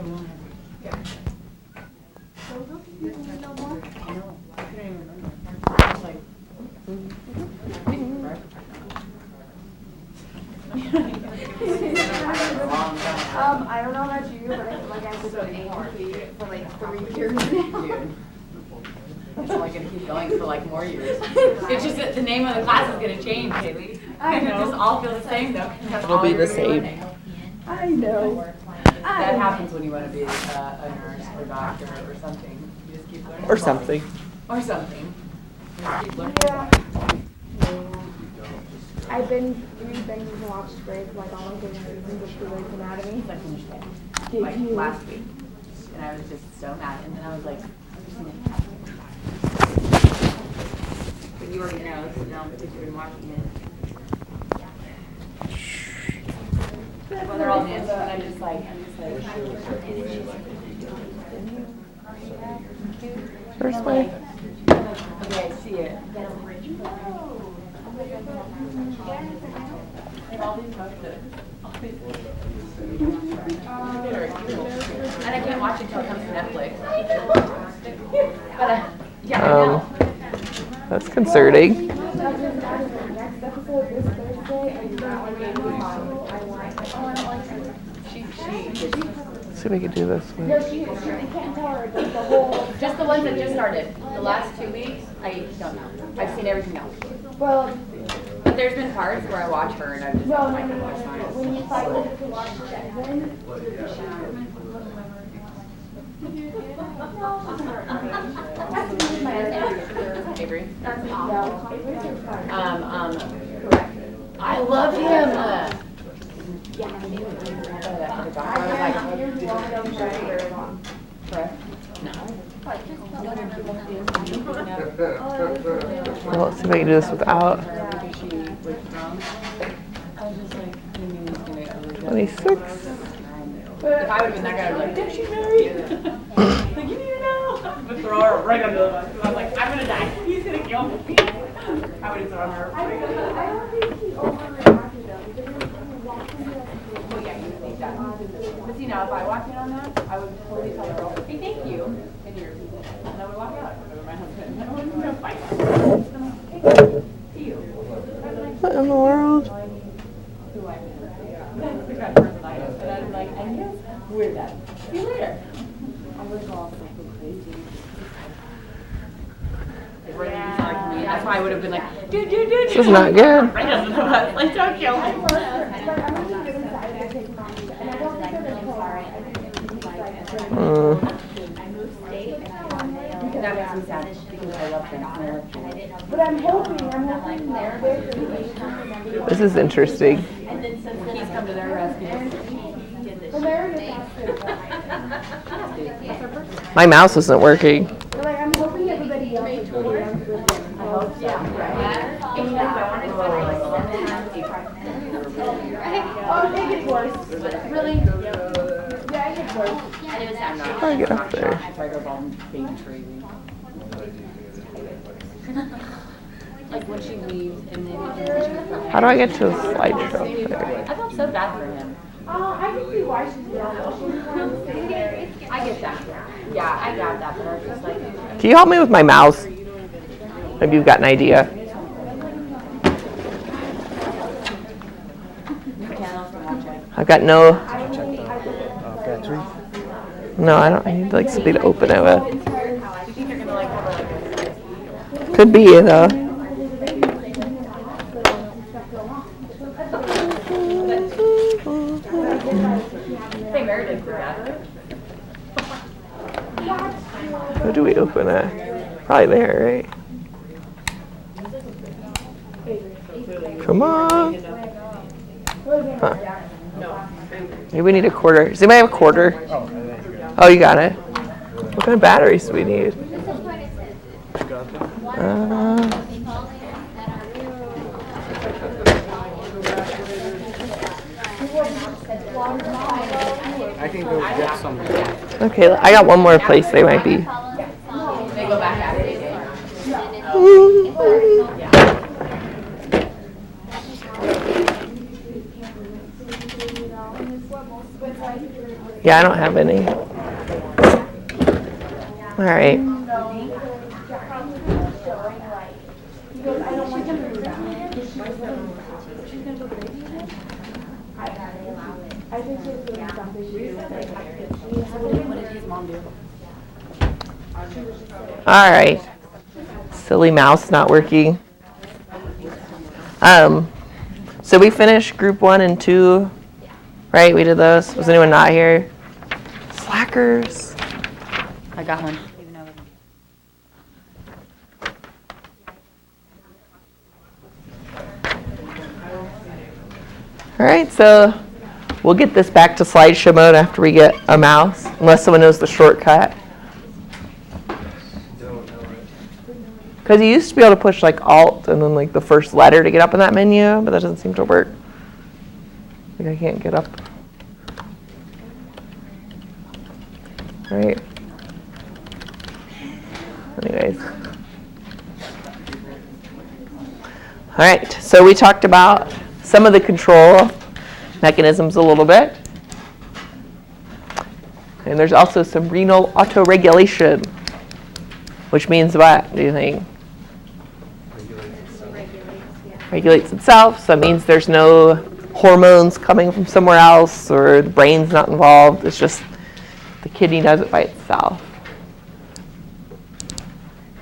Okay, we won't have it. I know. I couldn't even remember. I was like, I don't know about you, but I feel like I've been AMP for like 3 years now. dude. It's only gonna keep going for like more years. It's just that the name of the class is gonna change, Haley. I know. It'll just all feel the same though. It'll be the same. I know. That happens when you want to be a nurse or doctor or something. You just keep learning. Or something. Or something. You just keep learning. Yeah. I've been reading and watched Grey's like all of the reasons of Grey's Anatomy. I finished it Did like you? last week, and I was just so mad. And then I was like, but you already know, so now because you've been watching it. Well, they're all dancing, and I'm just like. First way. Okay, I see it. And I can't watch it until it comes to Netflix. But yeah, I know. That's concerning. Next episode this Thursday, and that one made me follow. I want. She. Let's see if we can do this one. No, she can't tell her the whole. Just the ones that just started. The last 2 weeks, I don't know. I've seen everything else. Well, But there's been parts where I watch her and I'm just no, like, no. watch mine. When you cycle to watch season, Avery. no, it's just fun. I love him. Well, let's see if I can do this without. 26. If I would have been that guy, I'd be like, did she married? Like, you need to know. But throw her right under the bus. I was like, I'm gonna die. He's gonna kill me. I would have thrown her. I don't think he overreacted though, because he was walking the Well, yeah, you would think that. But see, now if I walked in on that, I would totally tell the girl, hey, thank you. And you're, and I would walk out. I would go to my husband. I wouldn't go fight. You. What in the world? Who I am. That's the kind of person I am. And I'm like, and yes, we're done. See you later. I would go off like crazy. Like, right when you talk to me, that's why I would have been like, dude. This is not good. Right under the bus. Like, don't kill I me. love her, but I'm gonna give him side to take him on, and I don't think they're gonna sorry. I think he's like, That makes me sad because I love them. but I'm hoping they're gonna This is interesting. He's come to their rescue. But Meredith asked it. My mouse isn't working. But like, I'm hoping everybody else is really on with him. I hope so. And you know, I wanted Oh, they get worse. Really? Yeah, it gets worse. How do I get up there? Tiger Bomb being crazy. Like when she leaves and then How do I get to the slideshow there? I felt so bad for him. I can see why she's doing it. I get that. Yeah, I got that, but I was just like, Can you help me with my mouse? Maybe you've got an idea. I've got no. No, I don't. I need like something to open it with. do you think they're gonna like have like Could be though. Hey, Meredith for that? How do we open it? Probably there, right? Come on. Huh. Maybe we need a quarter. Does anybody have a quarter? Oh, you got it. What kind of batteries do we need? I can go get some. Okay, I got one more place they might be. They go back after they did. Yeah, I don't have any. All right. I think she's doing something. What did his mom do? All right. Silly mouse not working. So we finished group 1 and 2, right? We did those. Was anyone not here? Slackers. I got one. All right, so we'll get this back to slideshow mode after we get a mouse, unless someone knows the shortcut. Because you used to be able to push like Alt and then like the first letter to get up in that menu, but that doesn't seem to work. Like I can't get up. All right. Anyways. All right, so we talked about some of the control mechanisms a little bit. And there's also some renal autoregulation, which means what, do you think? Regulates itself, so it means there's no hormones coming from somewhere else or the brain's not involved. It's just the kidney does it by itself.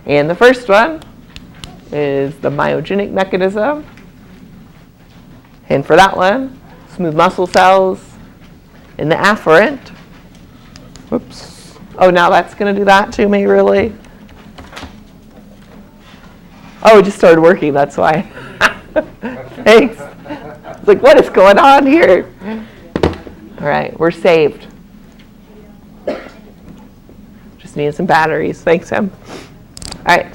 And the first one is the myogenic mechanism. And for that one, smooth muscle cells in the afferent. Whoops. Oh, now that's going to do that to me, really? Oh, it just started working, that's why. Thanks. It's like, what is going on here? All right, we're saved. Just need some batteries. Thanks, Em. All right.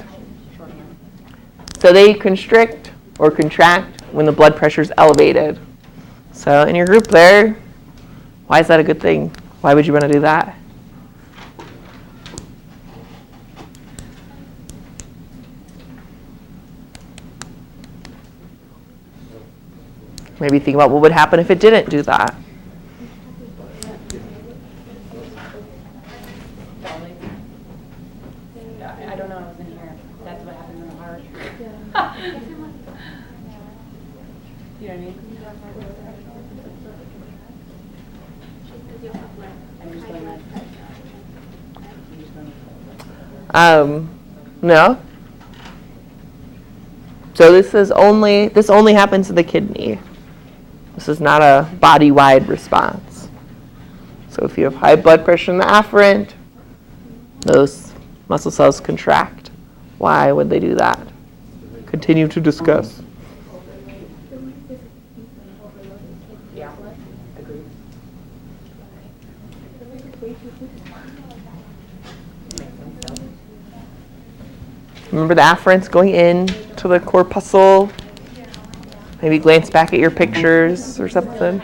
So they constrict or contract when the blood pressure is elevated. So in your group there, why is that a good thing? Why would you want to do that? Maybe think about what would happen if it didn't do that. I don't know, I wasn't here. That's what happens in the heart. You know what I mean? I'm just going to... No. So this only happens to the kidney. This is not a body-wide response. So if you have high blood pressure in the afferent, those muscle cells contract. Why would they do that? Continue to discuss. Yeah, agreed. Remember the afferent's going in to the corpuscle. Maybe glance back at your pictures or something.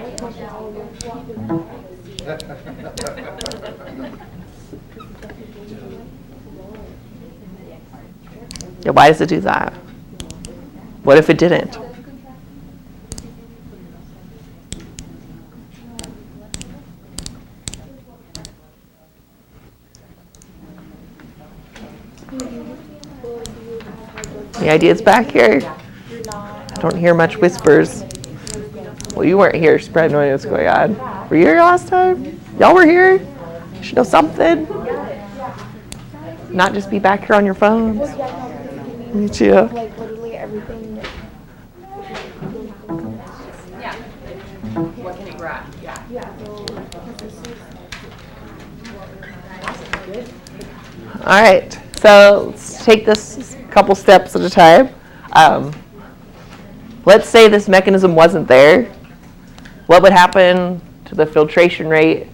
Yeah, why does it do that? What if it didn't? The idea's back here. Don't hear much whispers. Well, you weren't here, so you probably have no idea what's going on. Were you here last time? Y'all were here? You should know something. Not just be back here on your phones. Me too. Like literally everything. Yeah. What can it grab? Yeah. All right, so let's take this a couple steps at a time. Let's say this mechanism wasn't there. What would happen to the filtration rate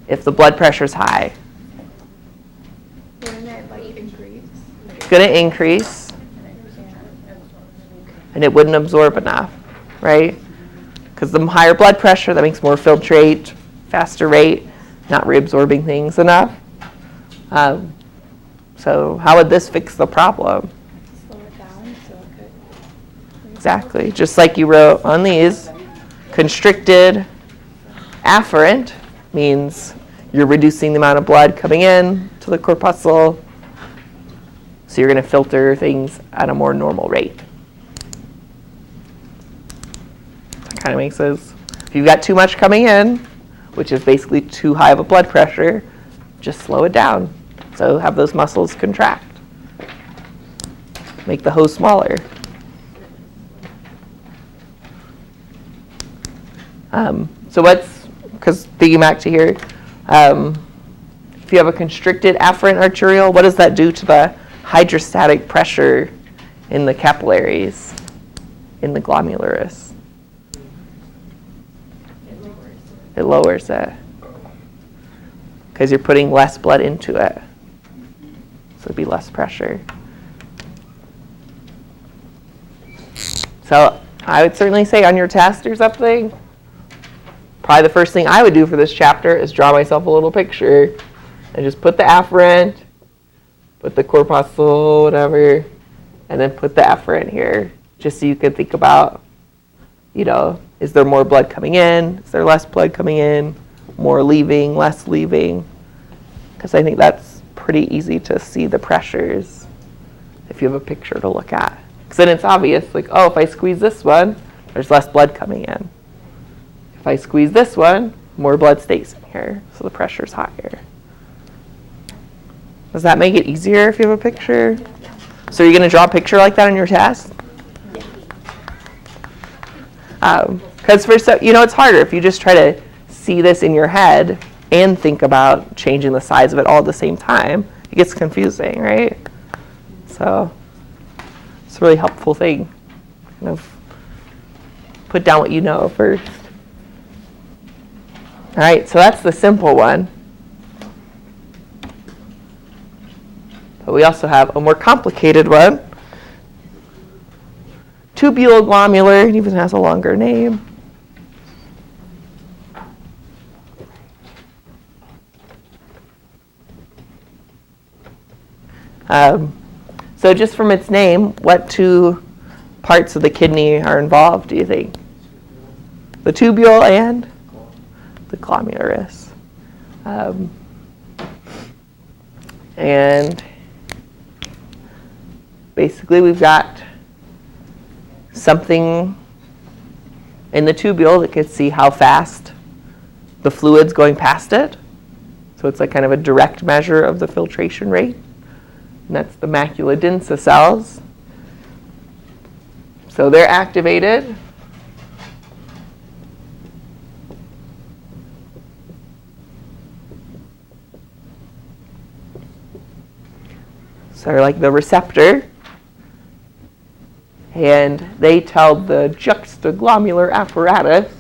if the blood pressure is high? It's going to increase, and it wouldn't absorb enough, right? Because the higher blood pressure, that makes more filtrate, faster rate, not reabsorbing things enough. So how would this fix the problem? Slow it down so it could. Exactly, just like you wrote on these, constricted afferent means you're reducing the amount of blood coming in to the corpuscle. So you're going to filter things at a more normal rate. That kind of makes sense. If you've got too much coming in, which is basically too high of a blood pressure, just slow it down. So have those muscles contract. Make the hose smaller. Because thinking back to here, if you have a constricted afferent arteriole, what does that do to the hydrostatic pressure in the capillaries, in the glomerulus? It lowers it. Because you're putting less blood into it. So it'd be less pressure. So I would certainly say on your test or something, probably the first thing I would do for this chapter is draw myself a little picture and just put the afferent, put the corpuscle, whatever, and then put the afferent here, just so you can think about, is there more blood coming in? Is there less blood coming in? More leaving, less leaving? Because I think that's pretty easy to see the pressures if you have a picture to look at. Because then it's obvious, like, oh, if I squeeze this one, there's less blood coming in. If I squeeze this one, more blood stays in here, so the pressure's higher. Does that make it easier if you have a picture? So you're going to draw a picture like that on your test? Because it's harder if you just try to see this in your head and think about changing the size of it all at the same time. It gets confusing, right? So it's a really helpful thing. Kind of put down what you know first. All right, so that's the simple one. But we also have a more complicated one. Tubuloglomerular, it even has a longer name. So just from its name, what two parts of the kidney are involved, do you think? The tubule and the glomerulus. And basically we've got something in the tubule that can see how fast the fluid's going past it. So it's like kind of a direct measure of the filtration rate. And that's the macula densa cells. So they're activated. So they're like the receptor. And they tell the juxtaglomerular apparatus,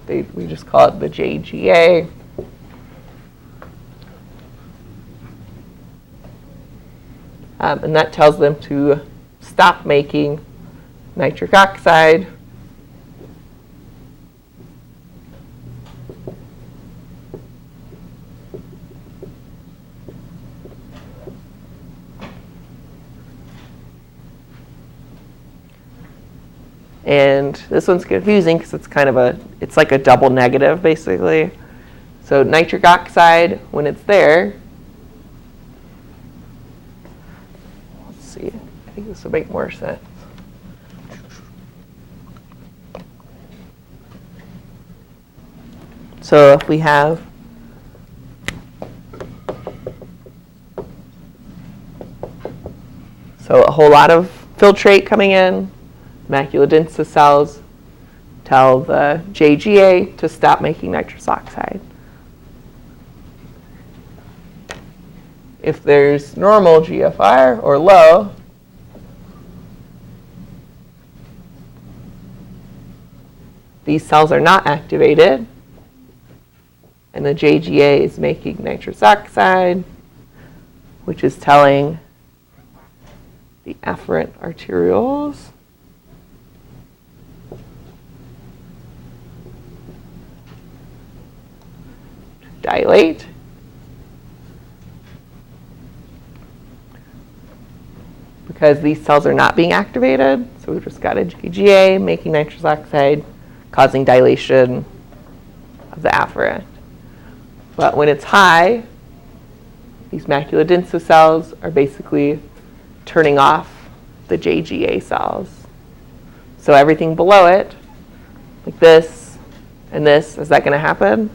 we just call it the JGA, and that tells them to stop making nitric oxide. And this one's confusing because it's like a double negative basically. So nitric oxide, when it's there, let's see, I think this will make more sense. So if we have a whole lot of filtrate coming in, macula densa cells tell the JGA to stop making nitrous oxide. If there's normal GFR or low, these cells are not activated, and the JGA is making nitrous oxide, which is telling the afferent arterioles dilate. Because these cells are not being activated, so we've just got a JGA making nitrous oxide, causing dilation of the afferent. But when it's high, these maculodensa cells are basically turning off the JGA cells. So everything below it, like this and this, is that going to happen?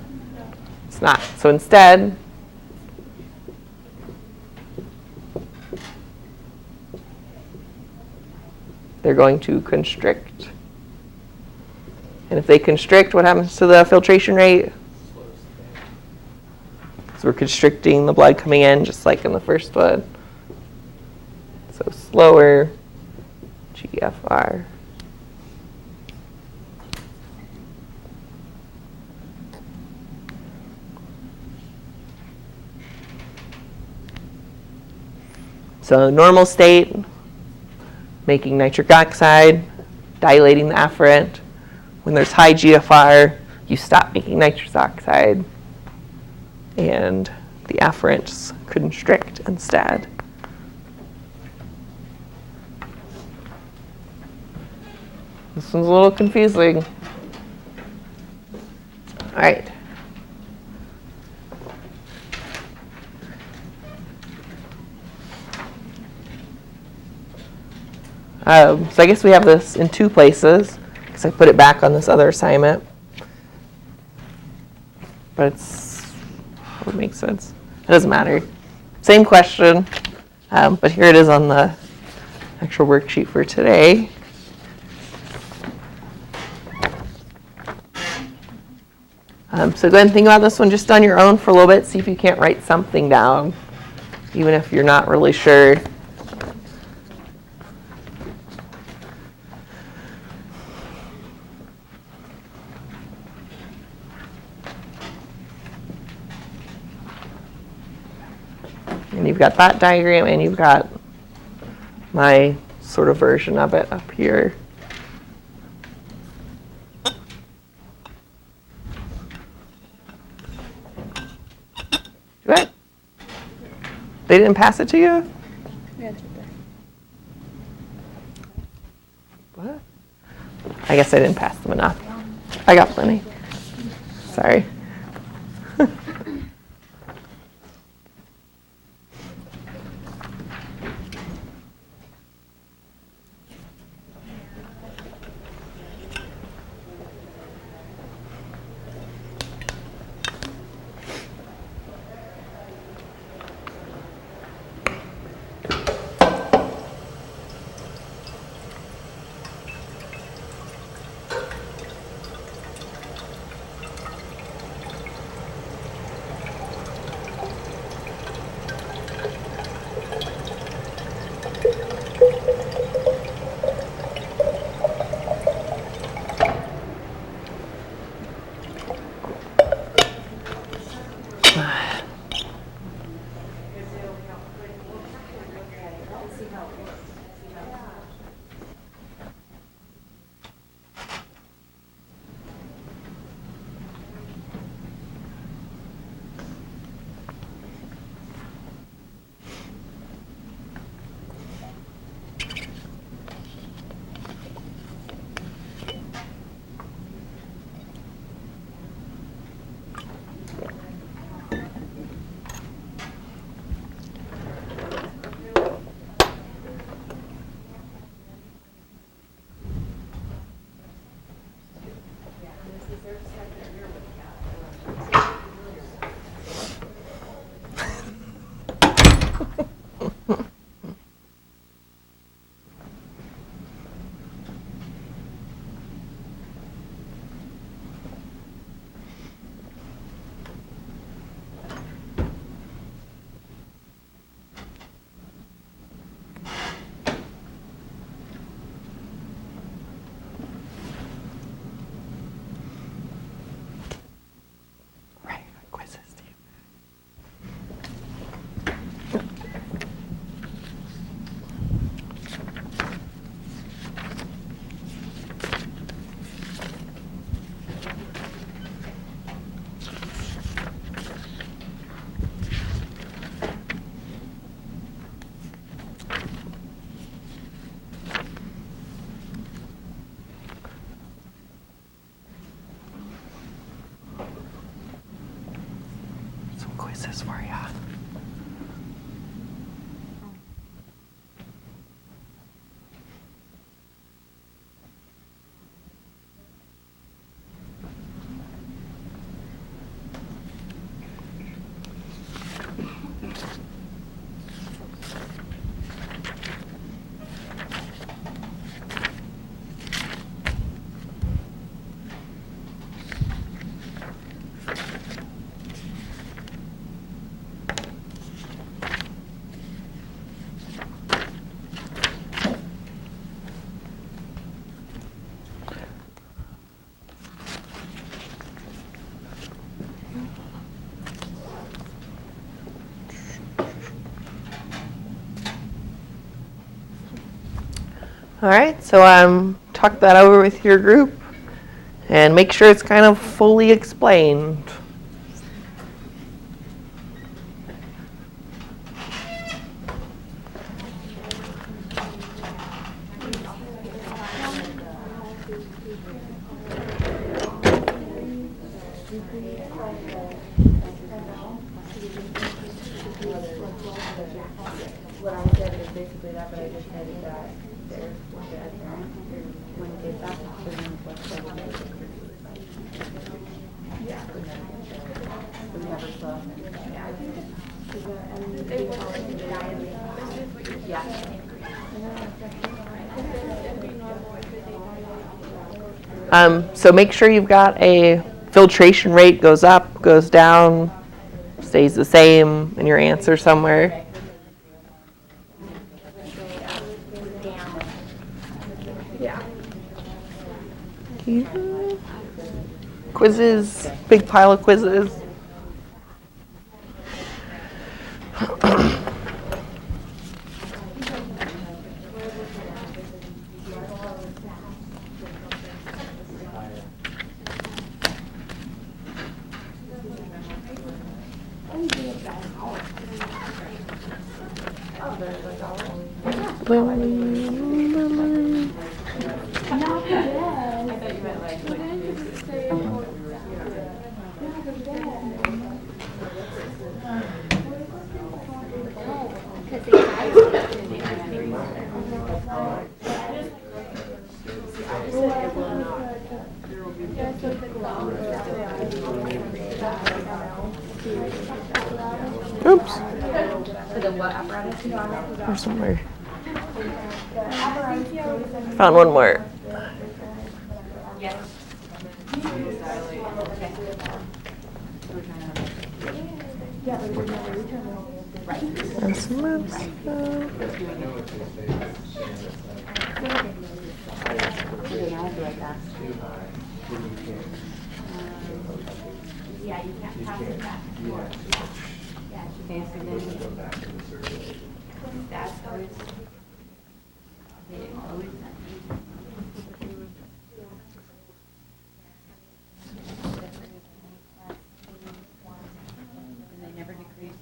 It's not. So instead, they're going to constrict. And if they constrict, what happens to the filtration rate? So we're constricting the blood coming in, just like in the first one. So slower GFR. So normal state, making nitric oxide, dilating the afferent. When there's high GFR, you stop making nitrous oxide, and the afferents constrict instead. This one's a little confusing. All right. So I guess we have this in two places, because I put it back on this other assignment. But it would make sense. It doesn't matter. Same question, but here it is on the actual worksheet for today. So go ahead and think about this one just on your own for a little bit. See if you can't write something down, even if you're not really sure. And you've got that diagram, and you've got my sort of version of it up here. What? They didn't pass it to you? Yeah, it's right there. What? I guess I didn't pass them enough. I got plenty. Sorry. quizzes for you. All right, so talk that over with your group and make sure it's kind of fully explained. What I said is basically that, but I just said that there's when you get back to the yeah. We never saw. Yeah. So make sure you've got a filtration rate goes up, goes down, stays the same in your answer somewhere. Yeah. Quizzes, big pile of quizzes. Oops. There's somewhere. Found one more. Yeah, you can't pass it back. Yeah, that's always. They always and they never decrease.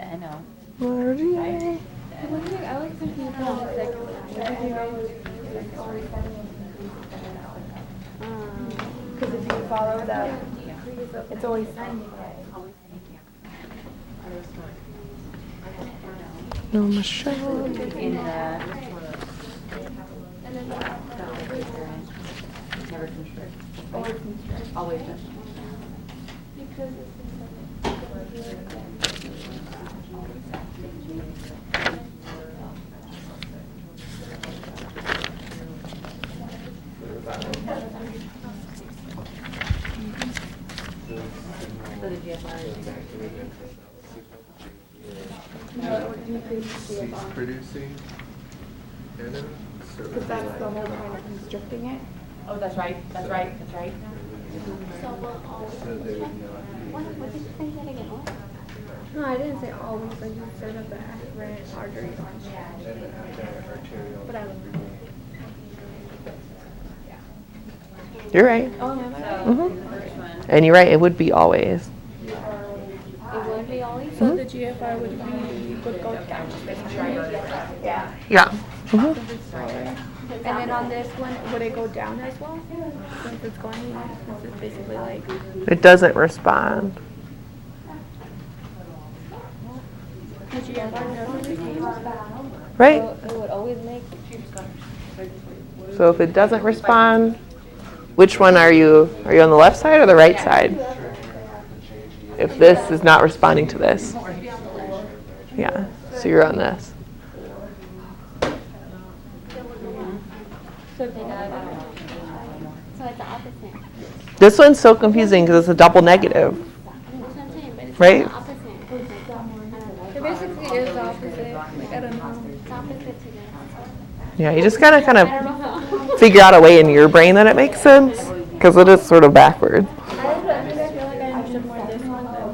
I know. Right? I like thinking about because if you follow that, it's always signing. No, Michelle. In the never constrict. Always constrict. Always constrict. Because so the GFR cease producing anodes? because that's the whole point of constricting it. Oh, that's right. That's right. That's right. So they would not What did you say that again? No, I didn't say always, but you said that the afferent arteries on be and the arterial. but I don't know. You're right. Oh, am I right? Mm-hmm. And you're right, it would be always. It would be always? So the GFR would go down. Yeah. Yeah. Since it's slower. And then on this one, would it go down as well? Since it's going, since it's basically like. It doesn't respond. the GFR never responds. right? It would always make. So if it doesn't respond, which one are you? Are you on the left side or the right side? If this is not responding to this. Yeah, so you're on this. So it's the opposite. This one's so confusing because it's a double negative, That's what I'm saying, but it's right? the opposite. It basically is the opposite. Like, I don't know. It's opposite to this. Yeah, you just gotta kind I don't of know how. figure out a way in your brain that it makes sense because it is sort of backward. I feel like I understood more this one though.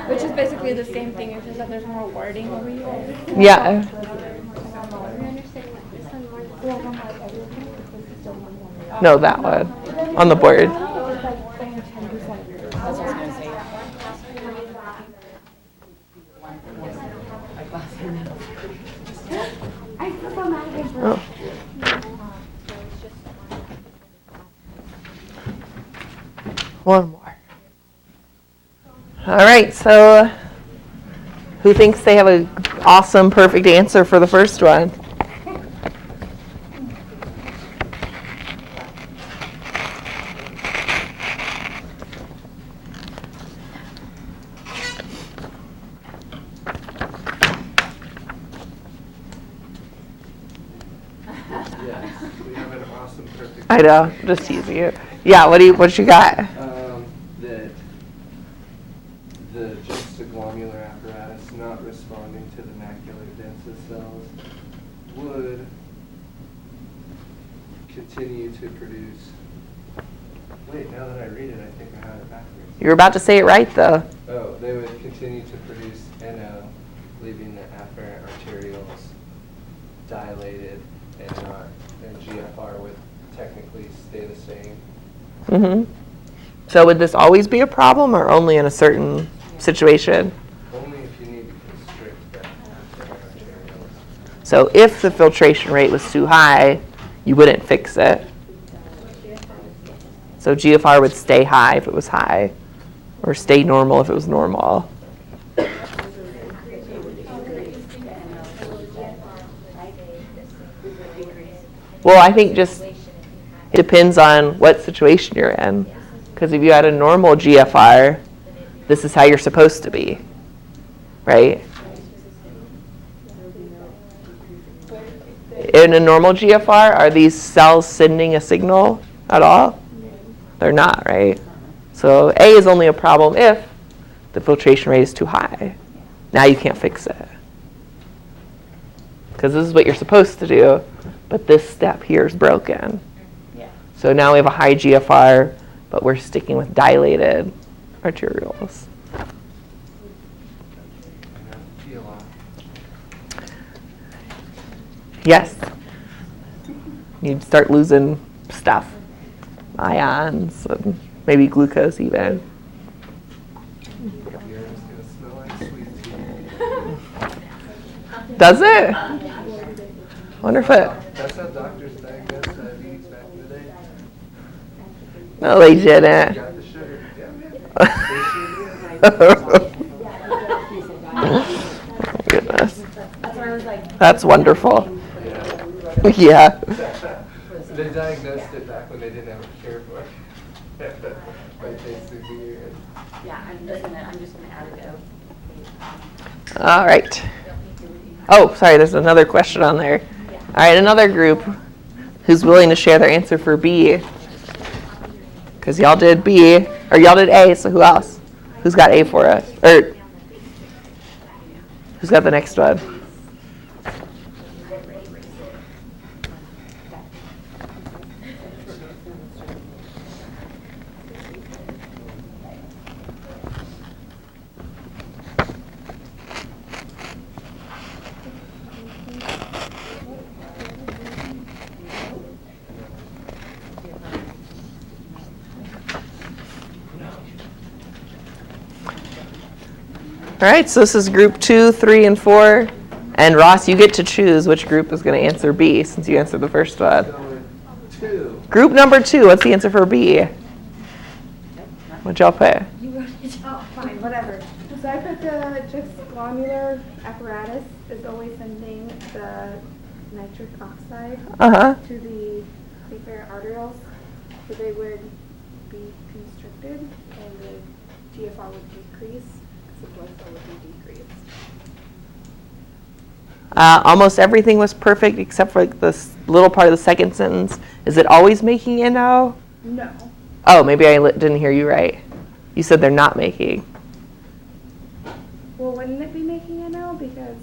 Which is basically the same thing, it's just that there's more wording over here. Yeah. I understand what this one more than No, that one on the board. Oh. One more. All right, so who thinks they have an awesome, perfect answer for the first one? Yes, we have an awesome, perfect. I know, just teasing you. Yeah, what you got? That the juxtaglomerular apparatus not responding to the macular densa cells would continue to produce. Wait, now that I read it, I think I have it backwards. You're about to say it right, though. Oh, they would continue to produce NO, leaving the afferent arterioles dilated and GFR would technically stay the same. Mm-hmm. So would this always be a problem or only in a certain situation? Only if you need to constrict that afferent arterioles. So if the filtration rate was too high, you wouldn't fix it. So GFR would stay high if it was high, or stay normal if it was normal. Well, I think just it depends on what situation you're in. Because if you had a normal GFR, this is how you're supposed to be, right? In a normal GFR, are these cells sending a signal at all? They're not, right? So A is only a problem if the filtration rate is too high. Now you can't fix it. Because this is what you're supposed to do, but this step here is broken. So now we have a high GFR, but we're sticking with dilated arterioles. And that would be a lot. Yes. You'd start losing stuff, ions, and maybe glucose even. Your urine is going to smell like sweet tea. Does it? Wonder if it. That's how doctors diagnosed diabetes back in the day. No, they didn't. Got the sugar. Yeah, Goodness. That's wonderful. Yeah. They diagnosed it back when they didn't have a cure for it. By tasting the urine. I'm just gonna add it out. All right. Oh, sorry, there's another question on there. All right, another group who's willing to share their answer for B. Because y'all did B, or y'all did A, so who else? Who's got A for us? Or who's got the next one? All right, so this is group 2, 3, and 4. And Ross, you get to choose which group is going to answer B since you answered the first one. Going 2. Group number 2, what's the answer for B? What'd y'all put? Fine, whatever. So I put the just glomerular apparatus is always sending the nitric oxide Uh-huh. to the peripheral arterioles, so they would be constricted and the GFR would decrease, because the blood flow would be decreased. Almost everything was perfect except for like this little part of the second sentence. Is it always making NO? No. Oh, maybe I didn't hear you right. You said they're not making. Well, wouldn't it be making NO? Because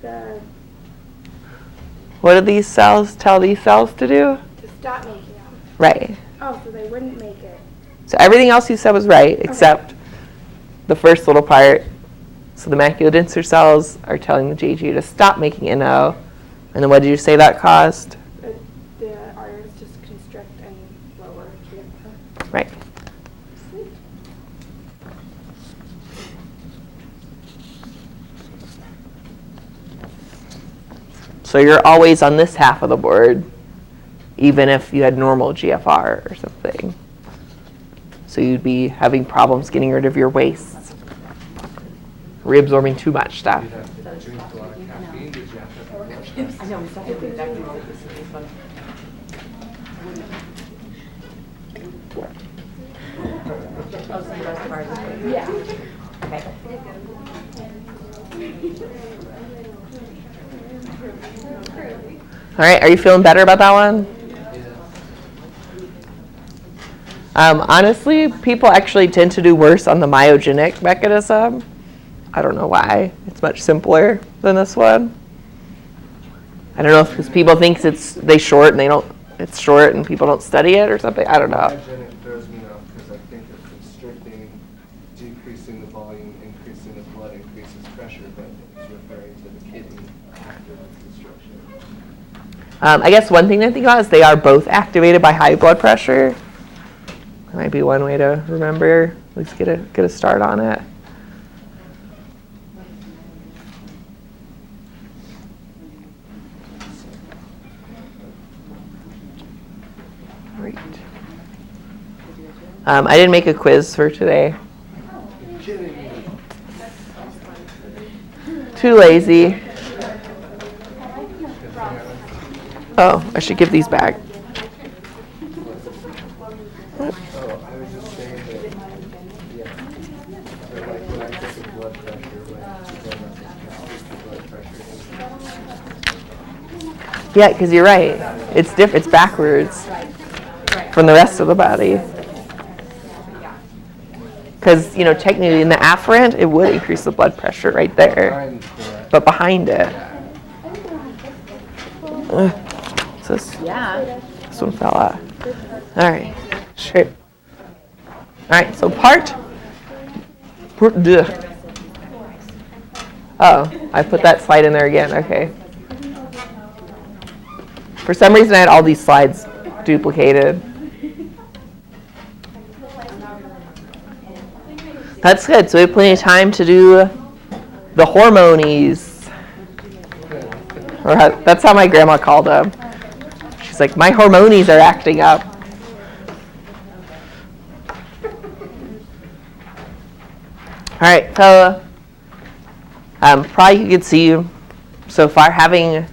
the What do these cells tell these cells to do? to stop making it. Right. Oh, so they wouldn't make it. So everything else you said was right except the first little part. So the macular-denser cells are telling the JG to stop making NO. And then what did you say that caused? The arteries just constrict and lower GFR. Right. So you're always on this half of the board, even if you had normal GFR or something. So you'd be having problems getting rid of your wastes, reabsorbing too much stuff. You'd have to drink a lot of caffeine. Did you have to have blood pressure? I know, we started doing exactly what this is. Fun. Oh, so the rest of ours is Yeah. okay. All right, are you feeling better about that one? Honestly, people actually tend to do worse on the myogenic mechanism. I don't know why. It's much simpler than this one. I don't know if because people think it's short and people don't study it or something. I don't know. Myogenic throws me off because I think of constricting, decreasing the volume, increasing the blood, increases pressure, but it's referring to the kidney after the constriction. I guess one thing to think about is they are both activated by high blood pressure. That might be one way to remember, at least get a start on it. Great. I didn't make a quiz for today. You're kidding me. Too lazy. Oh, I should give these back. Oh, I was just saying that, yeah. So like when I took the blood pressure, blood pressure. Yeah, because you're right. It's it's backwards from the rest of the body. Because, technically in the afferent, it would increase the blood pressure right there. I'm correct. But behind it. So this one fell out. All right. Sure. All right, so part. Oh, I put that slide in there again. Okay. For some reason, I had all these slides duplicated. That's good. So we have plenty of time to do the hormonies. Or that's how my grandma called them. She's like, my hormonies are acting up. All right, so probably you could see so far having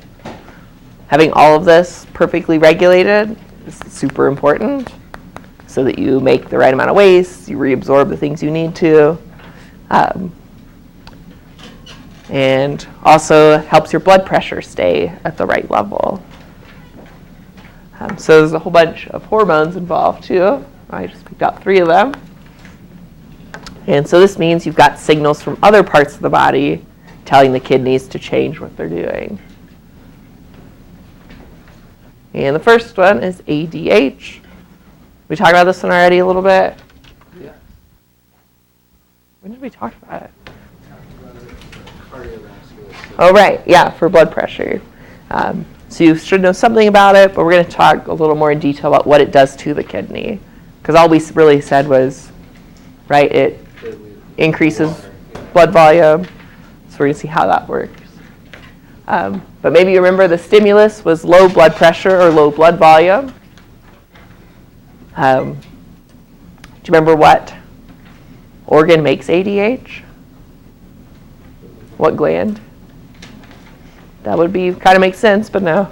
all of this perfectly regulated is super important so that you make the right amount of waste, you reabsorb the things you need to, and also helps your blood pressure stay at the right level. So there's a whole bunch of hormones involved too. I just picked out 3 of them. And so this means you've got signals from other parts of the body telling the kidneys to change what they're doing. And the first one is ADH. We talked about this one already a little bit. Yeah. When did we talk about it? Cardiovascular. Oh, right. Yeah, for blood pressure. So you should know something about it, but we're going to talk a little more in detail about what it does to the kidney. Because all we really said was, right, it increases blood volume. So we're going to see how that works. But maybe you remember the stimulus was low blood pressure or low blood volume. Do you remember what organ makes ADH? What gland? That would be, kind of makes sense, but no.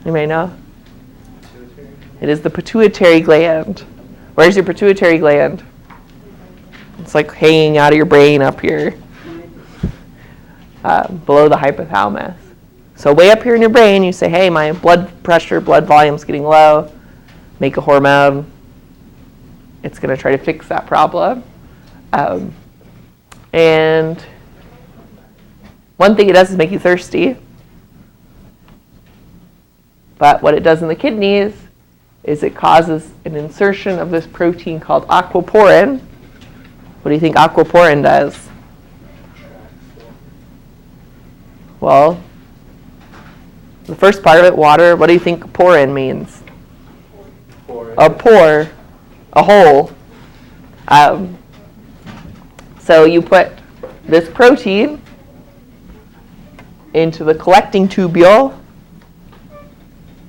You may know. It is the pituitary gland. Where's your pituitary gland? It's like hanging out of your brain up here, below the hypothalamus. So way up here in your brain, you say, hey, my blood pressure, blood volume's getting low. Make a hormone. It's going to try to fix that problem. And one thing it does is make you thirsty. But what it does in the kidneys is it causes an insertion of this protein called aquaporin. What do you think aquaporin does? Well, the first part of it, water, what do you think porin means? A pore, a hole. So you put this protein into the collecting tubule,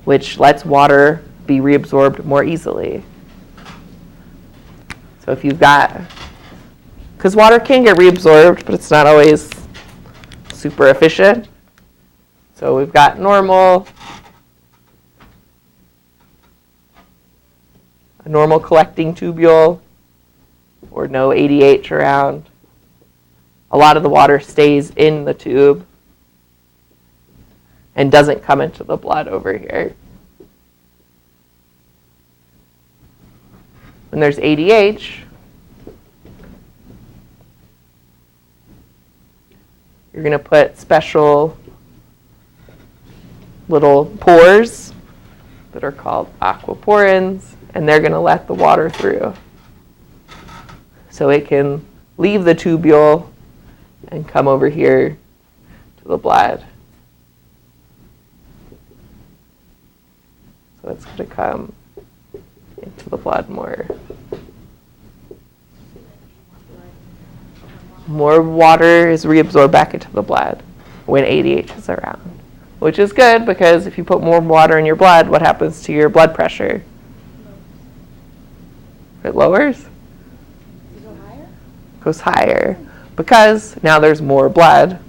which lets water be reabsorbed more easily. So if you've got, because water can get reabsorbed, but it's not always super efficient. So we've got a normal collecting tubule, or no ADH around. A lot of the water stays in the tube and doesn't come into the blood over here. When there's ADH, you're going to put special little pores that are called aquaporins, and they're going to let the water through. So it can leave the tubule and come over here to the blood. So it's going to come into the blood more. More water is reabsorbed back into the blood when ADH is around, which is good because if you put more water in your blood, what happens to your blood pressure? It lowers? Goes higher because now there's more blood,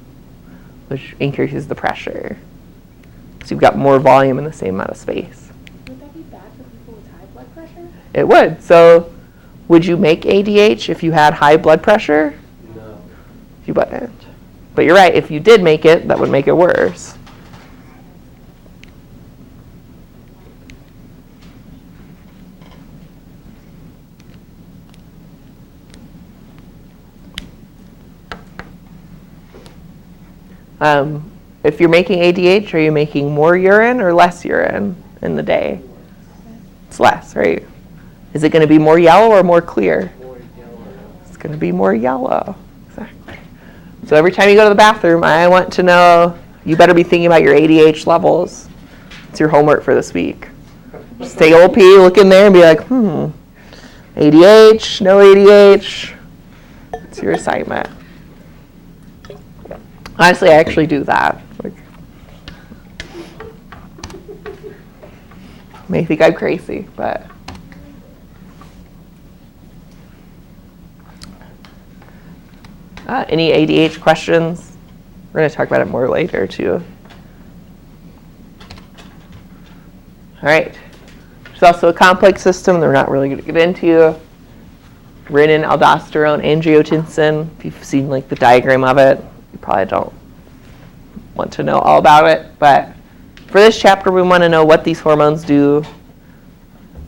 which increases the pressure. So you've got more volume in the same amount of space. Would that be bad for people with high blood pressure? It would. So would you make ADH if you had high blood pressure? No. You wouldn't. But you're right, if you did make it, that would make it worse. If you're making ADH, are you making more urine or less urine in the day? It's less, right? Is it going to be more yellow or more clear? More yellow. It's going to be more yellow. Exactly. So every time you go to the bathroom, I want to know, you better be thinking about your ADH levels. It's your homework for this week. Just take a little pee, look in there, and be like, ADH, no ADH. It's your assignment. Honestly, I actually do that. Like, may think I'm crazy, but any ADH questions? We're going to talk about it more later, too. All right. There's also a complex system that we're not really going to get into. Renin, aldosterone, angiotensin. If you've seen like the diagram of it, you probably don't want to know all about it. But for this chapter, we want to know what these hormones do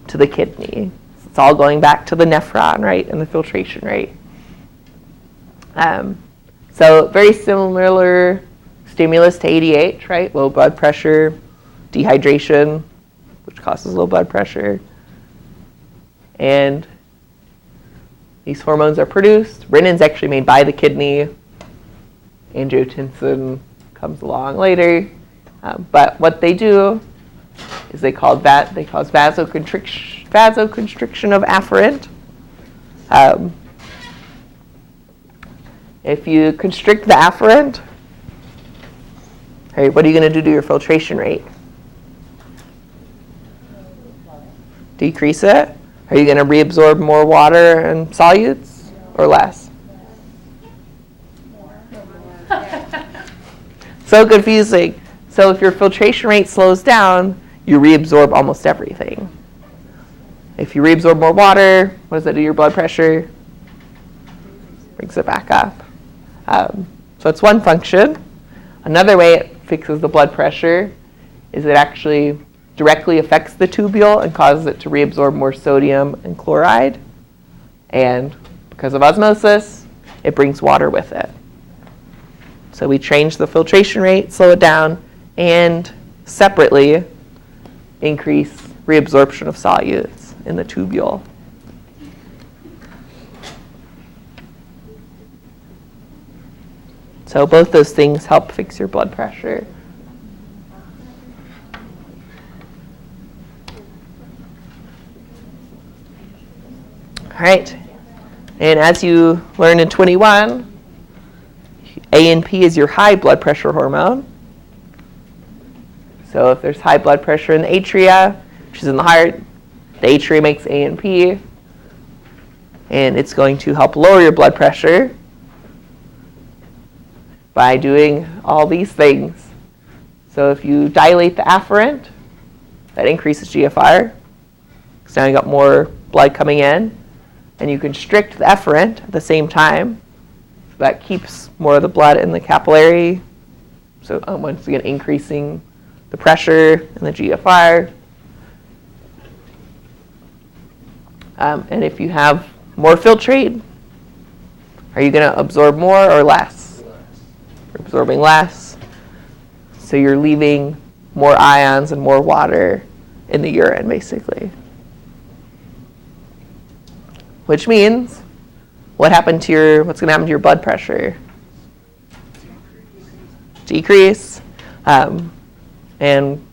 to the kidney. It's all going back to the nephron, right, and the filtration rate. So very similar stimulus to ADH, right? Low blood pressure, dehydration, which causes low blood pressure. And these hormones are produced. Renin's actually made by the kidney. Angiotensin comes along later. But what they do is they cause vasoconstriction of afferent. If you constrict the afferent, right, what are you going to do to your filtration rate? Decrease it? Are you going to reabsorb more water and solutes or less? So confusing. So if your filtration rate slows down, you reabsorb almost everything. If you reabsorb more water, what does that do to your blood pressure? Brings it back up. So it's one function. Another way it fixes the blood pressure is it actually directly affects the tubule and causes it to reabsorb more sodium and chloride. And because of osmosis, it brings water with it. So we change the filtration rate, slow it down, and separately increase reabsorption of solutes in the tubule. So both those things help fix your blood pressure. All right. And as you learn in 21, ANP is your high blood pressure hormone. So if there's high blood pressure in the atria, which is in the heart, the atria makes ANP, and it's going to help lower your blood pressure by doing all these things. So if you dilate the afferent, that increases GFR, because now you got more blood coming in, and you constrict the efferent at the same time. So that keeps more of the blood in the capillary. So once again, increasing the pressure and the GFR. And if you have more filtrate, are you going to absorb more or less? You're absorbing less. So you're leaving more ions and more water in the urine, basically. Which means, what's going to happen to your blood pressure? Decrease. And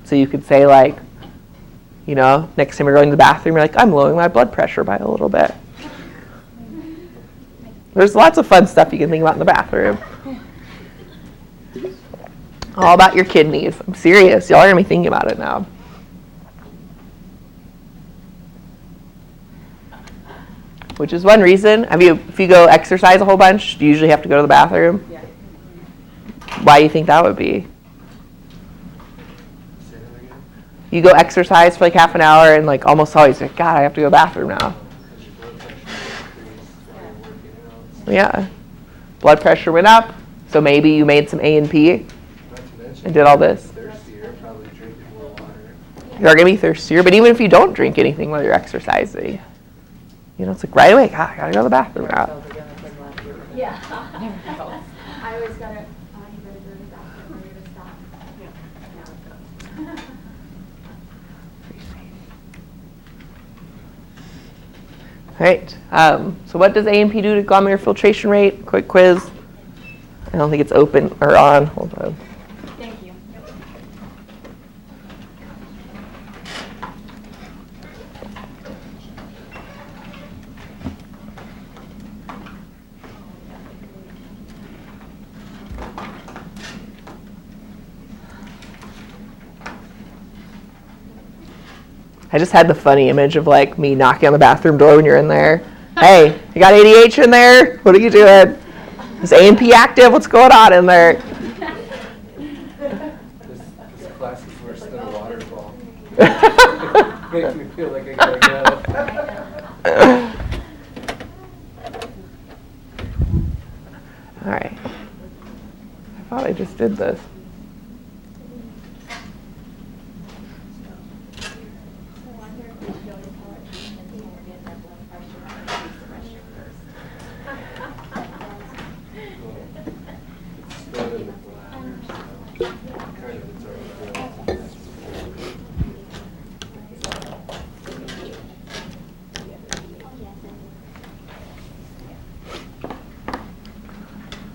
so you could say, like, you know, next time you're going to the bathroom, you're like, I'm lowering my blood pressure by a little bit. There's lots of fun stuff you can think about in the bathroom. All about your kidneys. I'm serious. Y'all are going to be thinking about it now. Which is one reason. If you go exercise a whole bunch, do you usually have to go to the bathroom? Yeah. Why do you think that would be? You go exercise for like half an hour and like almost always like, God, I have to go to the bathroom now. Yeah. Blood pressure went up, so maybe you made some ANP and did all this. You're going to be thirstier, but even if you don't drink anything while you're exercising, you know, it's like right away, God, I got to go to the bathroom now. Yeah. I always got it. You better go to the bathroom or you're going to stop. Yeah. All right. So what does ANP do to glomerular filtration rate? Quick quiz. I don't think it's open or on. Hold on. Thank you. I just had the funny image of like me knocking on the bathroom door when you're in there. Hey, you got ADH in there? What are you doing? Is ANP active? What's going on in there? This class is worse than a waterfall. Makes me feel like I gotta go. All right. I thought I just did this.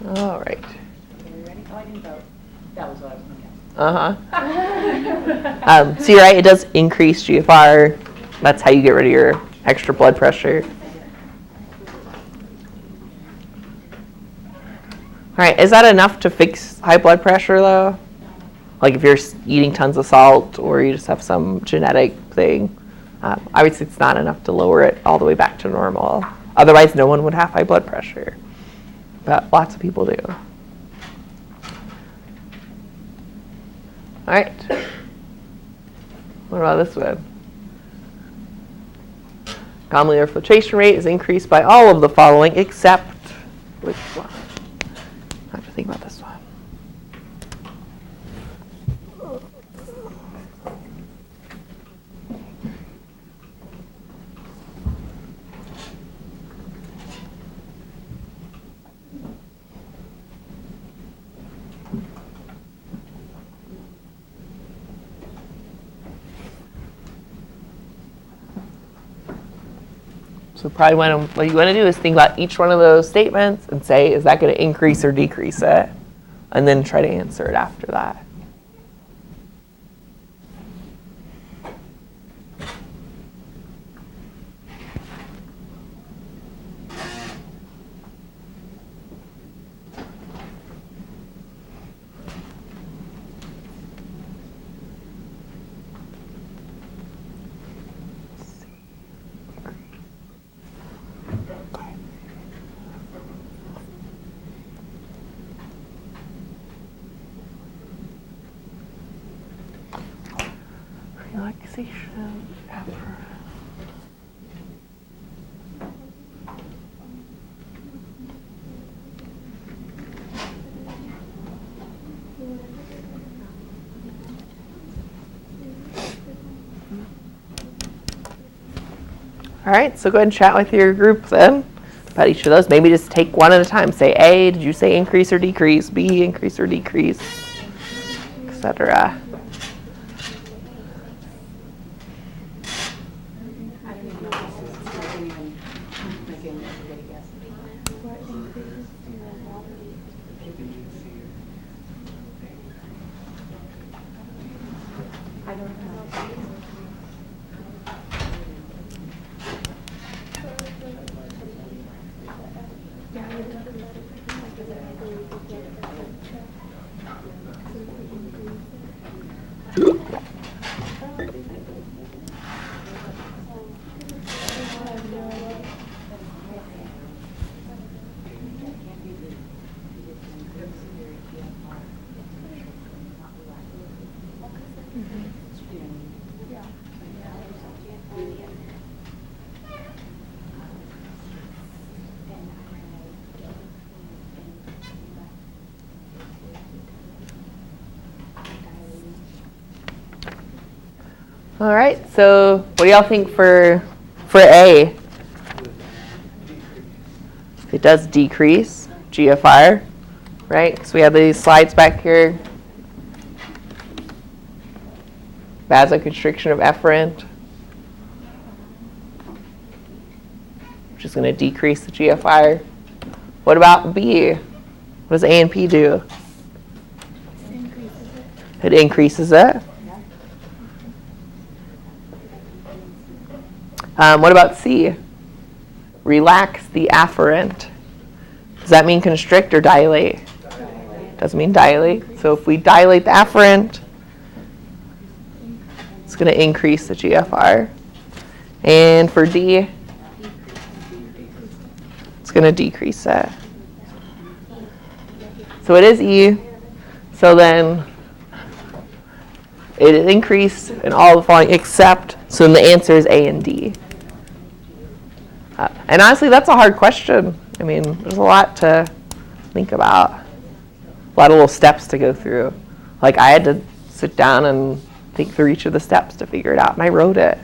All right. Oh, I didn't vote. That was what I was going to Uh-huh. So you're right, it does increase GFR. That's how you get rid of your extra blood pressure. All right, is that enough to fix high blood pressure, though? Like if you're eating tons of salt or you just have some genetic thing, obviously it's not enough to lower it all the way back to normal. Otherwise, no one would have high blood pressure. But lots of people do. All right. What about this one? Glomerular filtration rate is increased by all of the following except which one? I have to think about this one. So probably what you want to do is think about each one of those statements and say, is that going to increase or decrease it? And then try to answer it after that. Relaxation effort. All right, so go ahead and chat with your group then about each of those. Maybe just take one at a time. Say A, did you say increase or decrease? B, increase or decrease, etc. All right, so what do y'all think for A? It does decrease GFR, right? So we have these slides back here. Vasoconstriction of efferent, which is going to decrease the GFR. What about B? What does A and P do? It increases it. What about C? Relax the afferent. Does that mean constrict or dilate? Doesn't mean dilate. So if we dilate the afferent, it's going to increase the GFR. And for D, it's going to decrease it. So it is E. So then it increased in all the following except, so then the answer is A and D. And honestly, that's a hard question. I mean, there's a lot to think about. A lot of little steps to go through. Like, I had to sit down and think through each of the steps to figure it out, and I wrote it.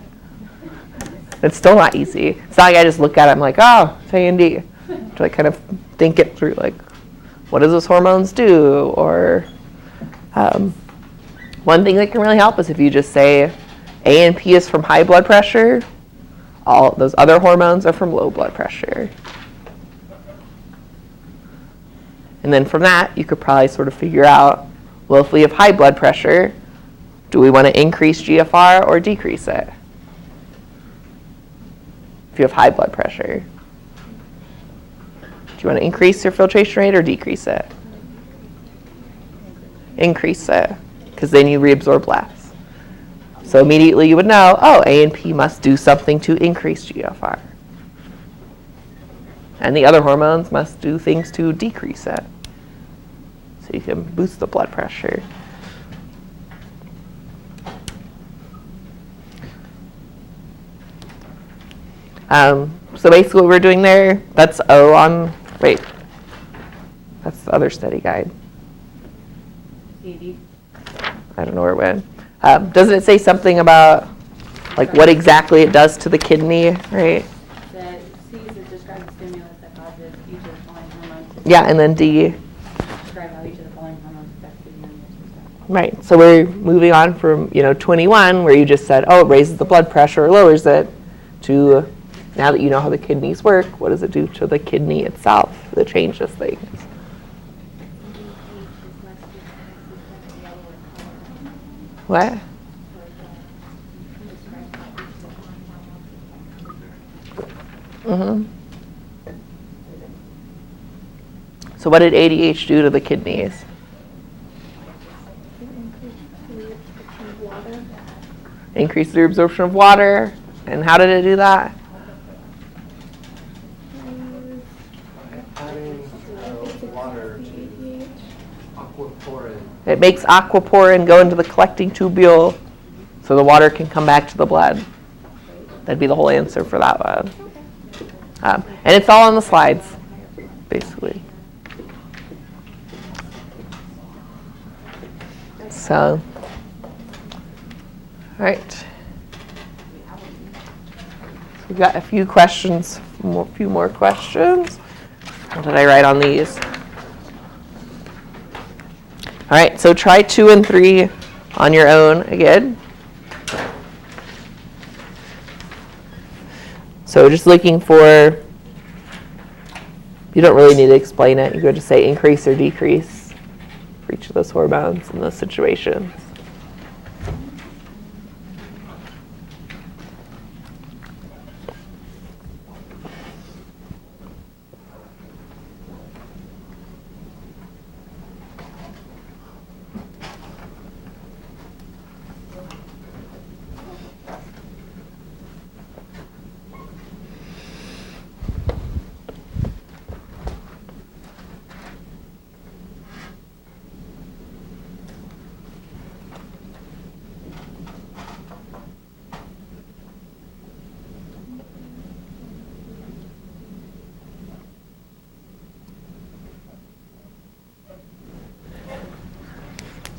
It's still not easy. It's not like I just look at it, I'm like, oh, it's A and D. To like kind of think it through, like, what does those hormones do? Or one thing that can really help is if you just say A and P is from high blood pressure, all those other hormones are from low blood pressure. And then from that, you could probably sort of figure out, well, if we have high blood pressure, do we want to increase GFR or decrease it? If you have high blood pressure, do you want to increase your filtration rate or decrease it? Increase it, because then you reabsorb less. So immediately you would know, oh, A and P must do something to increase GFR. And the other hormones must do things to decrease it. So you can boost the blood pressure. So basically what we're doing there, that's O on, wait, that's the other study guide. CD. I don't know where it went. Doesn't it say something about like what exactly it does to the kidney, right? The C is to describe the stimulus that causes each of the following hormones. Yeah, and then D. Describe how each of the following hormones affect the immune system. Right, so we're moving on from, 21, where you just said, oh, it raises the blood pressure or lowers it, to now that you know how the kidneys work, what does it do to the kidney itself that changes things? What? Mm-hmm. So what did ADH do to the kidneys? Increase the absorption of water. And how did it do that? Adding water to aquaporin. It makes aquaporin go into the collecting tubule so the water can come back to the blood. That'd be the whole answer for that one. And it's all on the slides, basically. So, all right. We've got a few questions, a few more questions. What did I write on these? All right, so try 2 and 3 on your own again. So just looking for, you don't really need to explain it. You could just say increase or decrease for each of those hormones in those situations.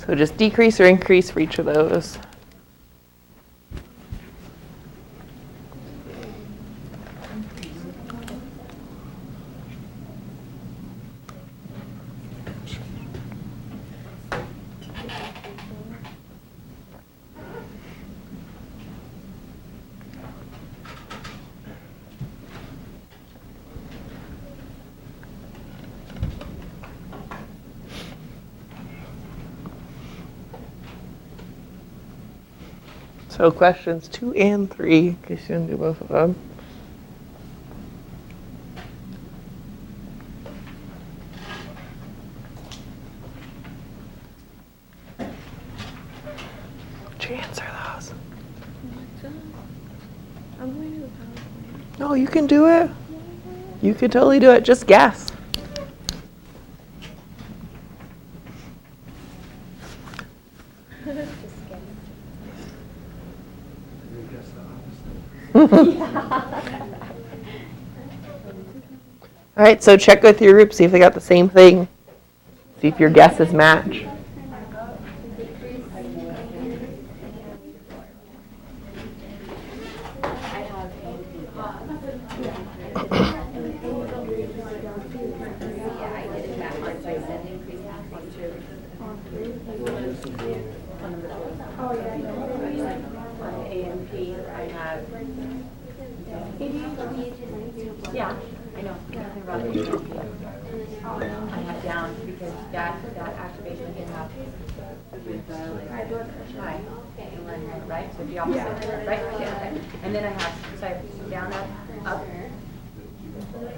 So just decrease or increase for each of those. So questions 2 and 3, in case you didn't do both of them. Did you answer those? I'm going to the power plant. No, you can do it. You can totally do it. Just guess. All right, so check with your group, see if they got the same thing. See if your guesses match. Yeah, I know. Nothing about it. I have down because that activation can happen with the high blood pressure. High. Right? So the opposite. Right? Yeah. And then I have so I have down, up.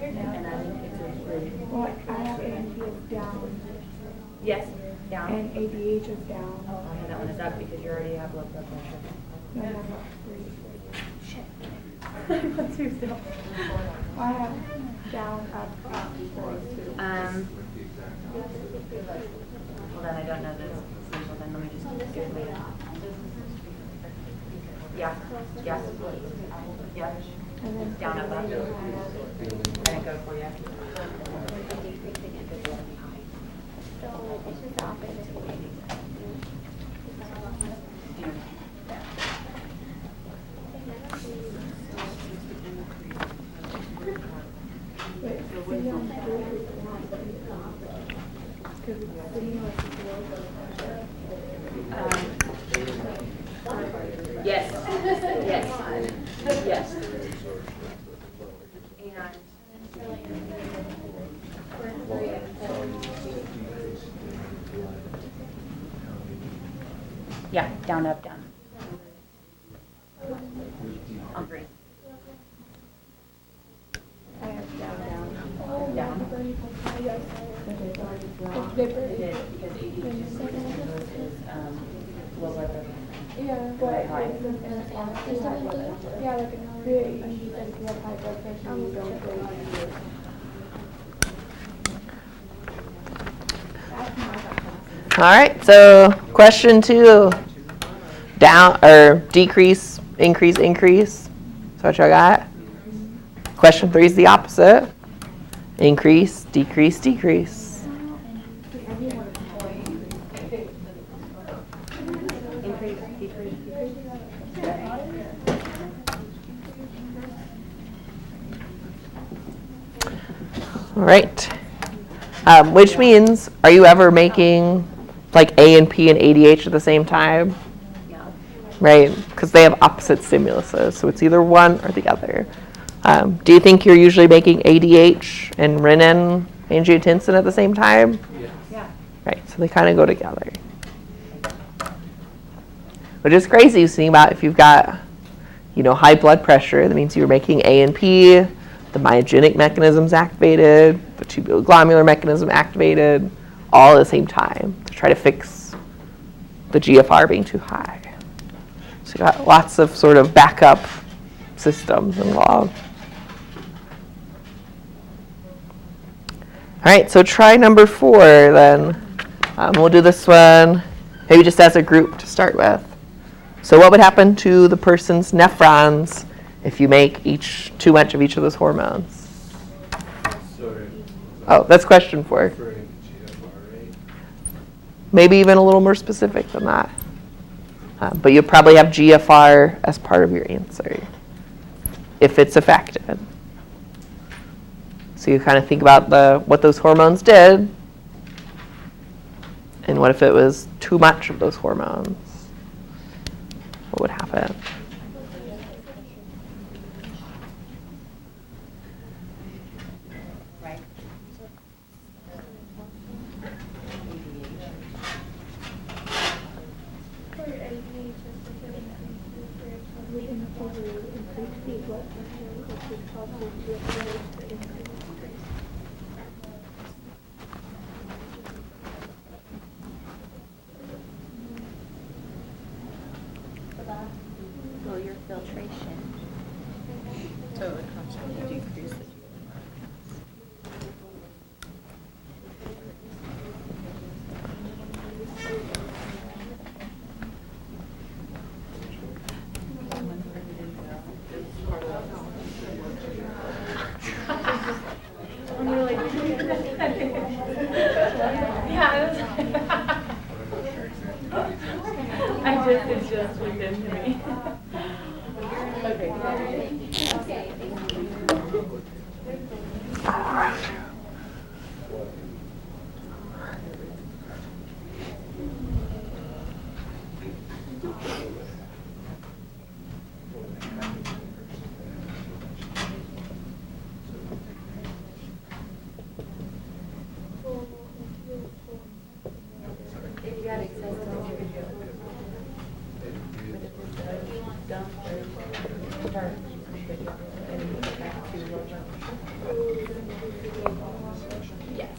And I think it's a really. Well, I have ANP is down. Yes, down. And ADH is down. Oh, I have that one is up because you already have low blood pressure. No, I have 3. Shit. What's your still? I have down, up, 4, 2. Well, then I don't know this. So then let me just give me. Yeah. Yes. Yeah. And then Down, up, up. And go for you. So it's just the opposite. Yes. Yes. Yes. Yeah, down, up, down. On three. I have down. Down. They It is because ADHD is low blood pressure. Yeah, but yeah, like in really, she said if you have high blood pressure, you don't go eat. All right, so question 2, down or decrease, increase, increase. So what y'all got? Question 3 is the opposite. Increase, decrease, decrease. Increase, decrease, decrease. All right. Which means, are you ever making like A and P and ADH at the same time? No. Right? Because they have opposite stimuluses, so it's either one or the other. Do you think you're usually making ADH and renin, angiotensin at the same time? Yeah. Right, so they kind of go together. Which is crazy to think about if you've got, high blood pressure. That means you're making A and P, the myogenic mechanism's activated, the tubuloglommular mechanism activated, all at the same time to try to fix the GFR being too high. So you got lots of sort of backup systems involved. All right, so try number 4 then. We'll do this one maybe just as a group to start with. So what would happen to the person's nephrons if you make too much of each of those hormones? Oh, that's question 4. Maybe even a little more specific than that. But you'll probably have GFR as part of your answer if it's affected. So you kind of think about what those hormones did, and what if it was too much of those hormones? What would happen? Right. Lower your filtration. So it would constantly decrease the It's just within me. Yes,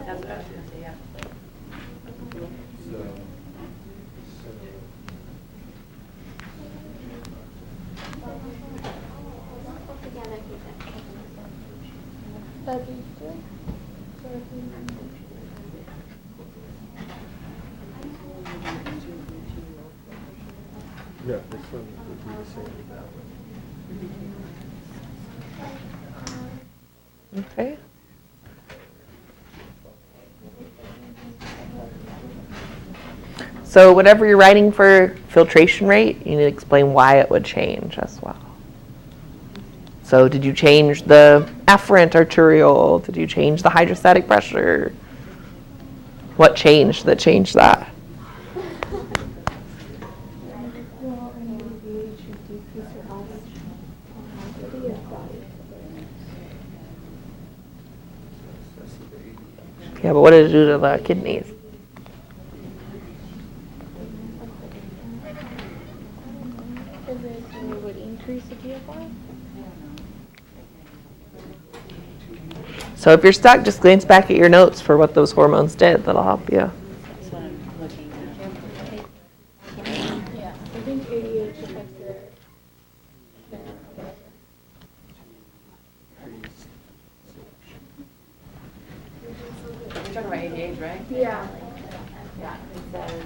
that's what I was going to say, yeah. Yeah, this one would be the same as that one. Okay. So whatever you're writing for filtration rate, you need to explain why it would change as well. So did you change the afferent arterial? Did you change the hydrostatic pressure? What changed that changed that? Yeah, but what did it do to the kidneys? It would increase the GFR? So if you're stuck, just glance back at your notes for what those hormones did. That'll help you. That's what I'm looking at. Yeah. I think ADH affects their You're talking about ADH, right? Yeah. Yeah, it says.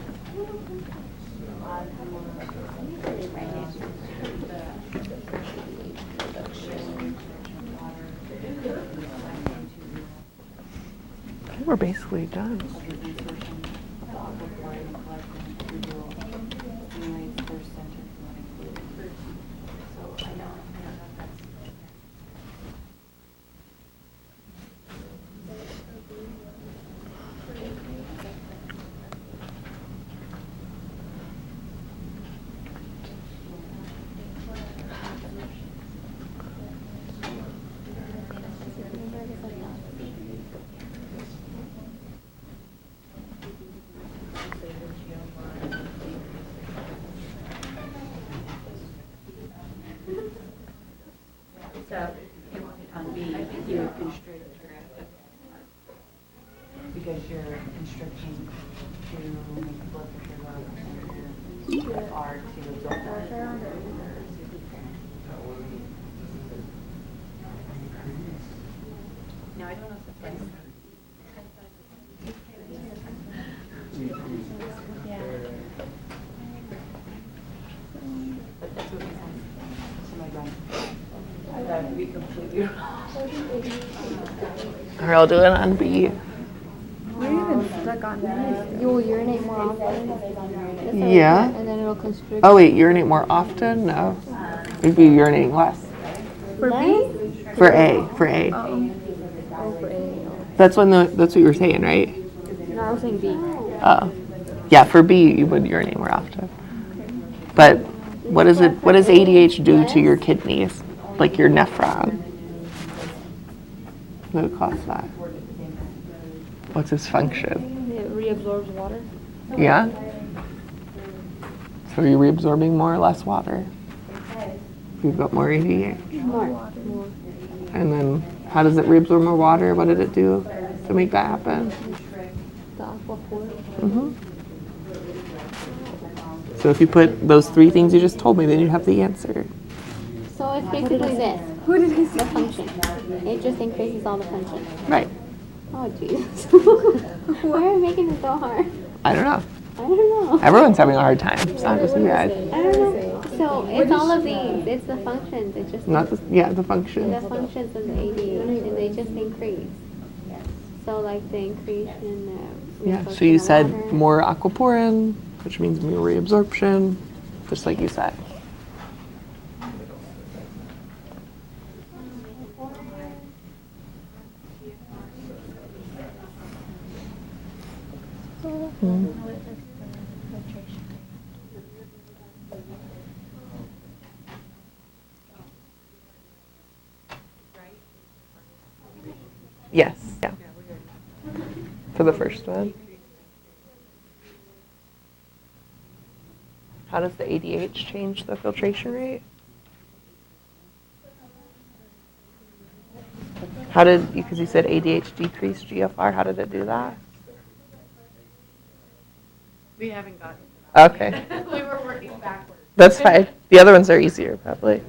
I think we're basically done. So, on B, you constrict because you're constricting to make the blood pressure low and GFR to absorb that. No, I don't know if the place. But that's what we said. Somebody run. I thought it'd be completely wrong. Are all doing on B? We're even stuck on this. You will urinate more often. Yeah. And then it'll constrict. Oh wait, urinate more often? No. You'd be urinating less. For B? For A. For A. Oh, for A. That's that's what you were saying, right? No, I was saying B. Oh. Yeah, for B you would urinate more often. But what does ADH do to your kidneys? Like your nephron? What would cause that? What's its function? It reabsorbs water. Yeah? So you're reabsorbing more or less water? You've got more ADH. More. And then how does it reabsorb more water? What did it do to make that happen? The aquaphor. Mm-hmm. So if you put those three things you just told me, then you have the answer. So it's basically this. Who did he The say? function. It just increases all the functions. Right. Oh, jeez. Why are you making it so hard? I don't know. I don't know. Everyone's having a hard time. It's not just you guys. I don't know. So it's all of these. It's the functions. It's just Not the, the function. the functions of the ADH, and they just increase. So like the increase in the Yeah. So reabsorption you of said water. more aquaporin, which means more reabsorption, just like you said. Yes. Yeah. For the first one. How does the ADH change the filtration rate? How did, because you said ADH decreased GFR, how did it do that? We haven't gotten Okay. We were working backwards. That's fine. The other ones are easier, probably.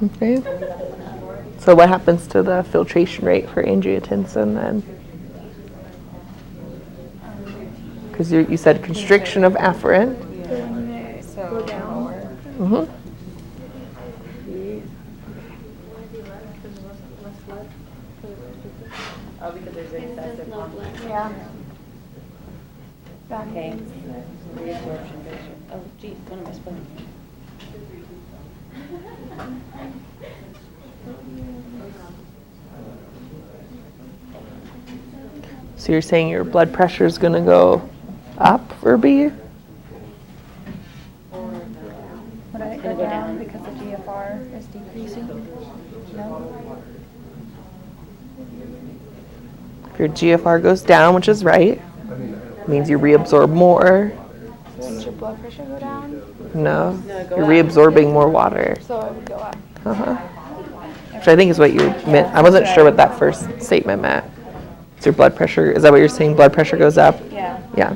Okay. So what happens to the filtration rate for angiotensin then? because you said constriction of afferent. So go down. Mm-hmm. Oh, because there's excessive blood. Yeah. Okay. Reabsorption ratio. Oh, geez, what am I spelling? So you're saying your blood pressure is going to go up for B? Would it go down because the GFR is decreasing? No. If your GFR goes down, which is right, means you reabsorb more. So does your blood pressure go down? No, go you're up. reabsorbing more water. So it would go up. Uh-huh. Which I think is what you meant. I wasn't sure what that first statement meant. Is your blood pressure, is that what you're saying? Blood pressure goes up? Yeah. Yeah.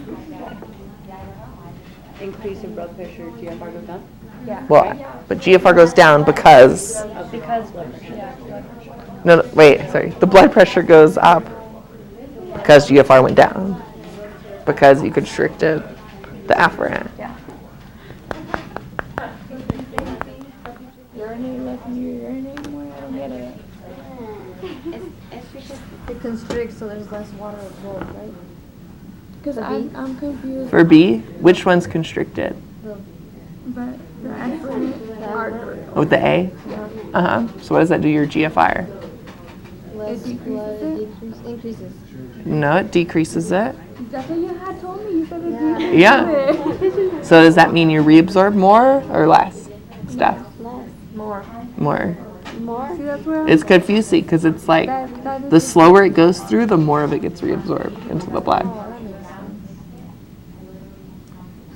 Increase in blood pressure, GFR goes down? Yeah. Well, but GFR goes down because, Because blood pressure. Yeah, blood pressure. no, wait, sorry. The blood pressure goes up because GFR went down. Because you constricted the afferent. Yeah. Urinate less than you urinate more? I don't get it. It constricts, so there's less water absorbed, right? Because I'm confused. For B, which one's constricted? But the afferent artery. With the A? Uh-huh. So what does that do to your GFR? Less decreases blood increases. No, it decreases it. That's what you had told me. You said it decreases Yeah. it. So does that mean you reabsorb more or less stuff? Less. More. More. More? See, that's where It's confusing because it's like that the is slower it goes through, the more of it gets reabsorbed into the blood. Oh, that makes sense.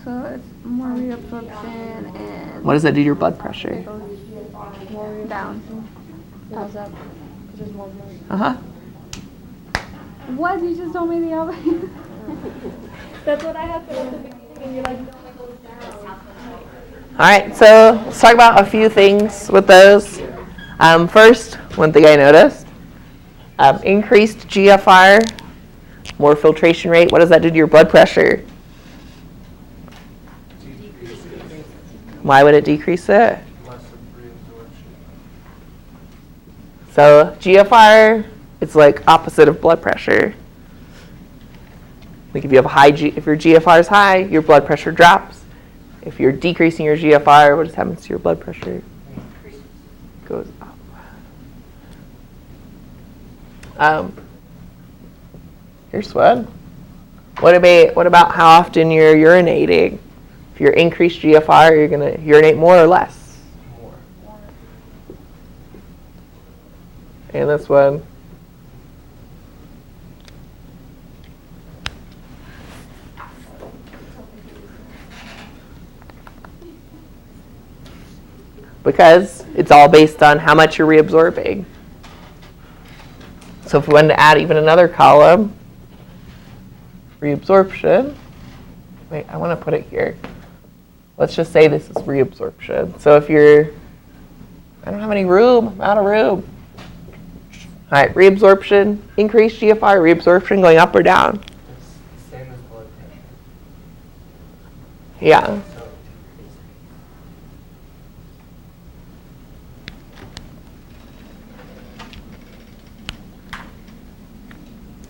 so it's more reabsorption and What does that do to your blood pressure? more down. Goes up. 'Cause there's more blood. Uh-huh. What? You just told me the opposite. That's what I had said at the beginning. And you're like, All right, so let's talk about a few things with those. First, one thing I noticed, increased GFR, more filtration rate. What does that do to your blood pressure? Why would it decrease it? Less of reabsorption. So GFR, it's like opposite of blood pressure. Like if you have a high if your GFR is high, your blood pressure drops. If you're decreasing your GFR, what just happens to your blood pressure? Goes up. Here's one. What about how often you're urinating? If you're increased GFR, you're gonna urinate more or less? More. And this one. Because it's all based on how much you're reabsorbing. So if we wanted to add even another column, reabsorption. Wait, I want to put it here. Let's just say this is reabsorption. So if I don't have any room, I'm out of room. All right, reabsorption, increased GFR, reabsorption going up or down? It's the same as blood pressure. Yeah. So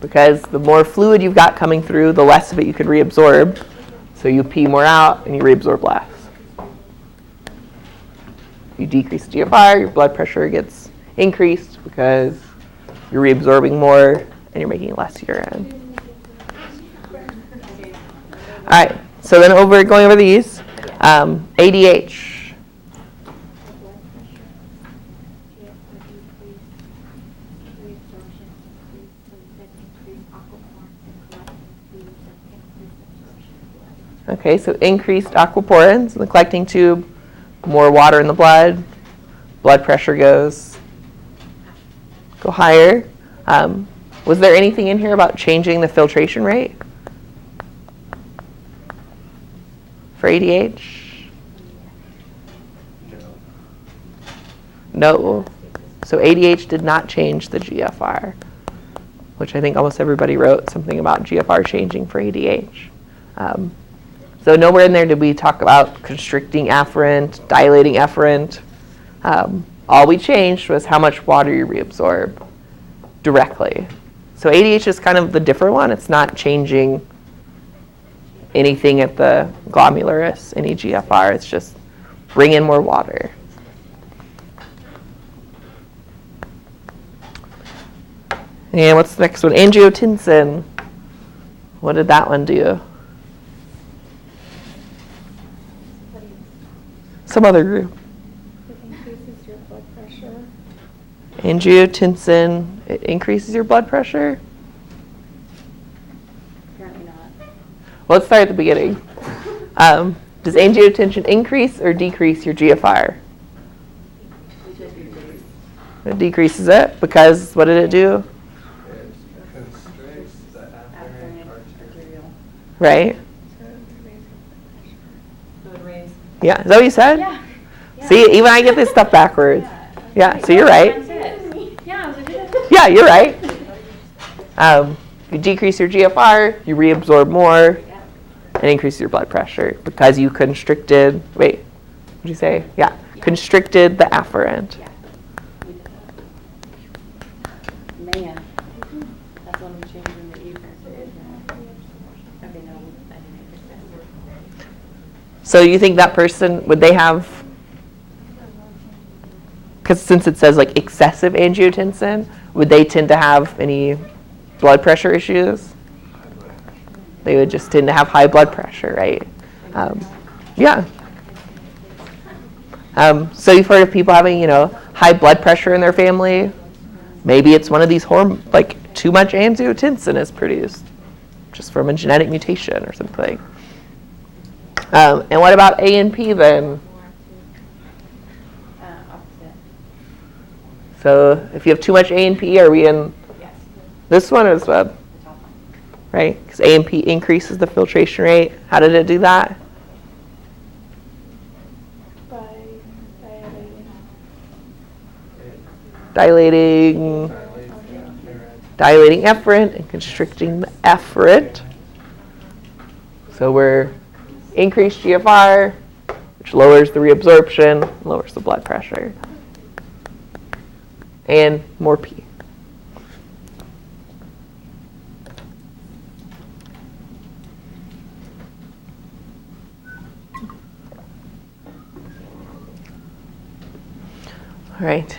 Because the more fluid you've got coming through, the less of it you can reabsorb. So you pee more out and you reabsorb less. You decrease GFR, your blood pressure gets increased because you're reabsorbing more and you're making less urine. All right, so then going over these, ADH. Okay, so increased aquaporins in the collecting tube, more water in the blood pressure go higher. Was there anything in here about changing the filtration rate for ADH? No. So ADH did not change the GFR, which I think almost everybody wrote something about GFR changing for ADH. So nowhere in there did we talk about constricting afferent, dilating efferent. All we changed was how much water you reabsorb directly. So ADH is kind of the different one. It's not changing anything at the glomerulus, any GFR. It's just bring in more water. And what's the next one? Angiotensin. What did that one do? Some other group. It increases your blood pressure. Angiotensin, it increases your blood pressure? Apparently not. Well, let's start at the beginning. Does angiotensin increase or decrease your GFR? It decreases it because what did it do? It constricts the afferent arterial. Right? So it raised. Yeah, is that what you said? Yeah. See, even I get this stuff backwards. Yeah, so you're right. Yeah, I was like, Yeah, you're right. You decrease your GFR, you reabsorb more, and increase your blood pressure because you constricted, wait, what did you say? Yeah, constricted the afferent. man, that's when we changed in the evening. Okay, no, I didn't understand. So you think that person, would they have, because since it says like excessive angiotensin, would they tend to have any blood pressure issues? They would just tend to have high blood pressure, right? Yeah. So you've heard of people having, high blood pressure in their family. Maybe it's one of these like too much angiotensin is produced, just from a genetic mutation or something. And what about A and P then? Opposite. So if you have too much A and P, are we in Yes. this one or this one? The top one. Right? Because A and P increases the filtration rate. How did it do that? By dilating. Dilating Dilates the afferent. efferent and constricting the efferent. So we're increased GFR, which lowers the reabsorption, lowers the blood pressure. And more P. All right.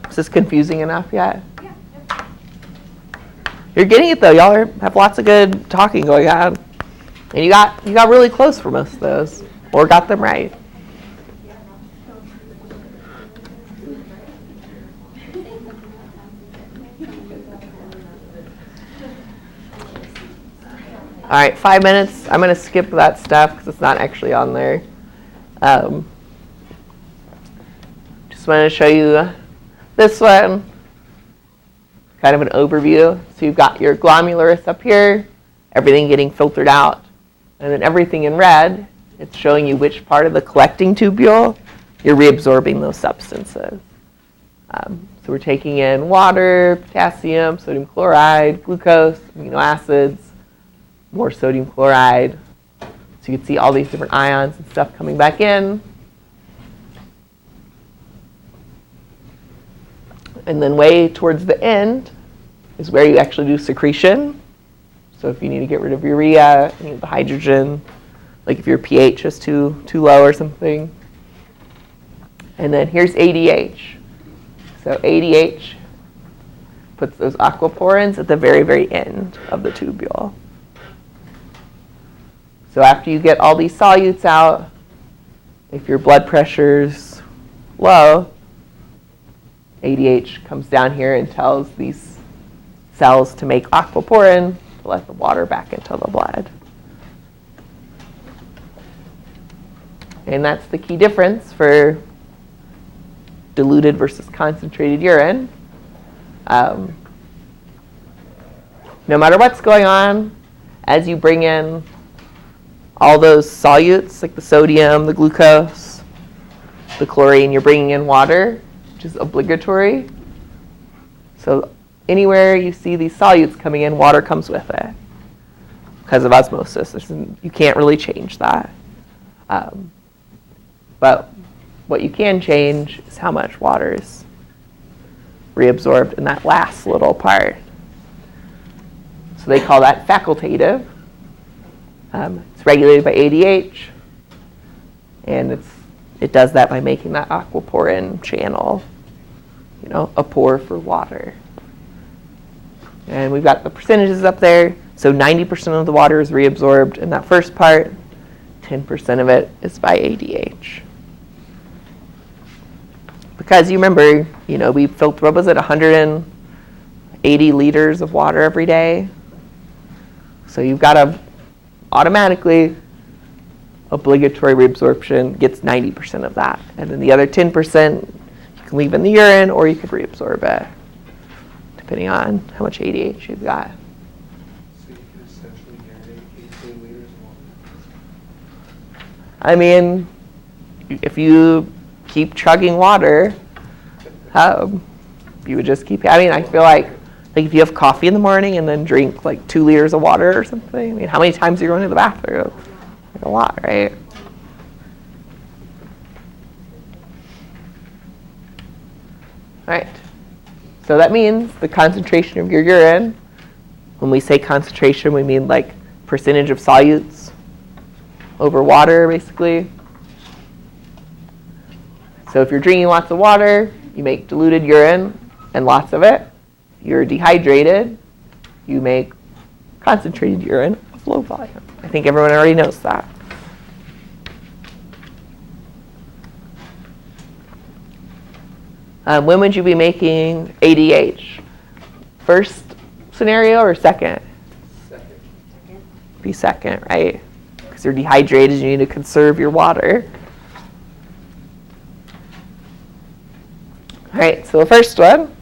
Is this confusing enough yet? Yeah. You're getting it though. Y'all have lots of good talking going on, and you got really close for most of those, or got them right. All right, 5 minutes. I'm gonna skip that stuff because it's not actually on there. Just wanted to show you this one. Kind of an overview. So you've got your glomerulus up here, everything getting filtered out. And then everything in red, it's showing you which part of the collecting tubule you're reabsorbing those substances. So we're taking in water, potassium, sodium chloride, glucose, amino acids, more sodium chloride. So you can see all these different ions and stuff coming back in. And then way towards the end is where you actually do secretion. So if you need to get rid of urea, you need the hydrogen, like if your pH is too low or something. And then here's ADH. So ADH puts those aquaporins at the very, very end of the tubule. So after you get all these solutes out, if your blood pressure's low, ADH comes down here and tells these cells to make aquaporin to let the water back into the blood. And that's the key difference for diluted versus concentrated urine. No matter what's going on, as you bring in all those solutes, like the sodium, the glucose, the chlorine, you're bringing in water, which is obligatory. So anywhere you see these solutes coming in, water comes with it. because of osmosis. You can't really change that. But what you can change is how much water is reabsorbed in that last little part. So they call that facultative. It's regulated by ADH, and it does that by making that aquaporin channel, a pore for water. And we've got the percentages up there. So 90% of the water is reabsorbed in that first part. 10% of it is by ADH. Because you remember, we filter, what was it, 180 liters of water every day? So you've got to automatically, obligatory reabsorption gets 90% of that. And then the other 10% you can leave in the urine or you could reabsorb it, depending on how much ADH you've got. So you could essentially urinate 18 liters of water. I mean, if you keep chugging water, you would just keep, I feel like if you have coffee in the morning and then drink like 2 liters of water or something, how many times are you going to the bathroom? Like a lot, right? All right. So that means the concentration of your urine, when we say concentration, we mean like percentage of solutes over water, basically. So if you're drinking lots of water, you make diluted urine and lots of it. If you're dehydrated, you make concentrated urine with low volume. I think everyone already knows that. When would you be making ADH? First scenario or second? Second. Be second, right? Because you're dehydrated, you need to conserve your water. All right, so the first one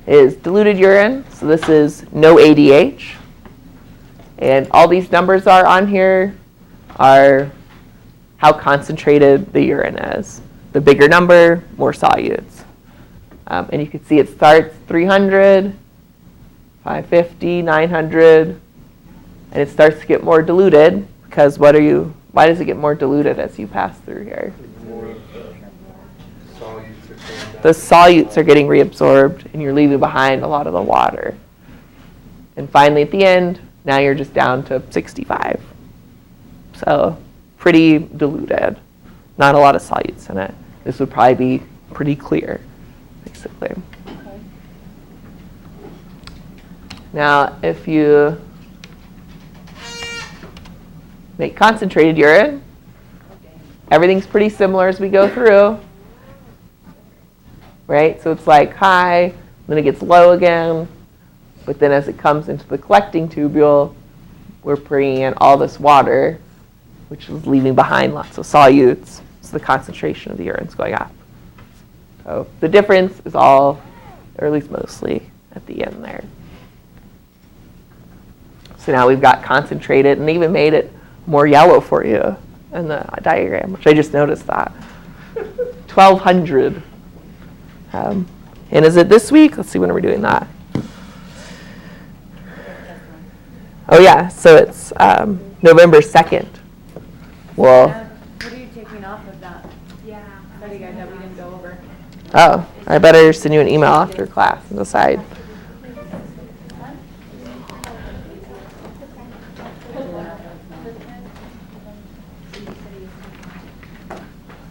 is diluted urine. So this is no ADH. And all these numbers are on here are how concentrated the urine is. The bigger number, more solutes. And you can see it starts 300, 550, 900, and it starts to get more diluted because why does it get more diluted as you pass through here? More solutes are coming down. The solutes are getting reabsorbed and you're leaving behind a lot of the water. And finally at the end, now you're just down to 65. So pretty diluted. Not a lot of solutes in it. This would probably be pretty clear, basically. Okay. Now, if you make concentrated urine, everything's pretty similar as we go through, right? So it's like high, then it gets low again, but then as it comes into the collecting tubule, we're bringing in all this water, which is leaving behind lots of solutes. So the concentration of the urine is going up. So the difference is all, or at least mostly, at the end there. So now we've got concentrated and even made it more yellow for you in the diagram, which I just noticed that. 1,200. And is it this week? Let's see, when are we doing that? Oh yeah, so it's November 2nd. Well, What are you taking off of that study guide that we didn't go over? oh, I better send you an email after class and decide.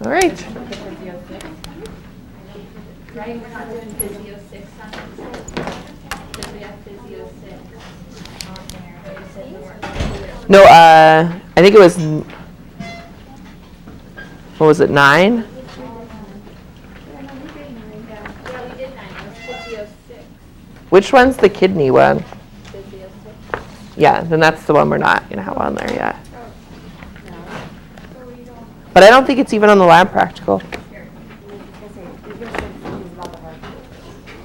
All right. Right, we're not doing Physio 6 on Wednesday, because we have Physio 6 on there, but you said you weren't going to do it. No, I think it was, what was it, 9? Yeah, we did 9, it was Physio 6. Which one's the kidney one? Physio 6. Yeah, then that's the one we're not going to have on there yet. But I don't think it's even on the lab practical.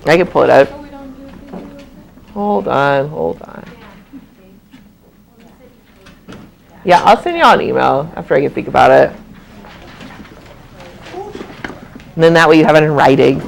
I can pull it out. So we don't do Physio 6? Hold on. Yeah, I'll send you all an email after I can think about it. And then that way you have it in writing.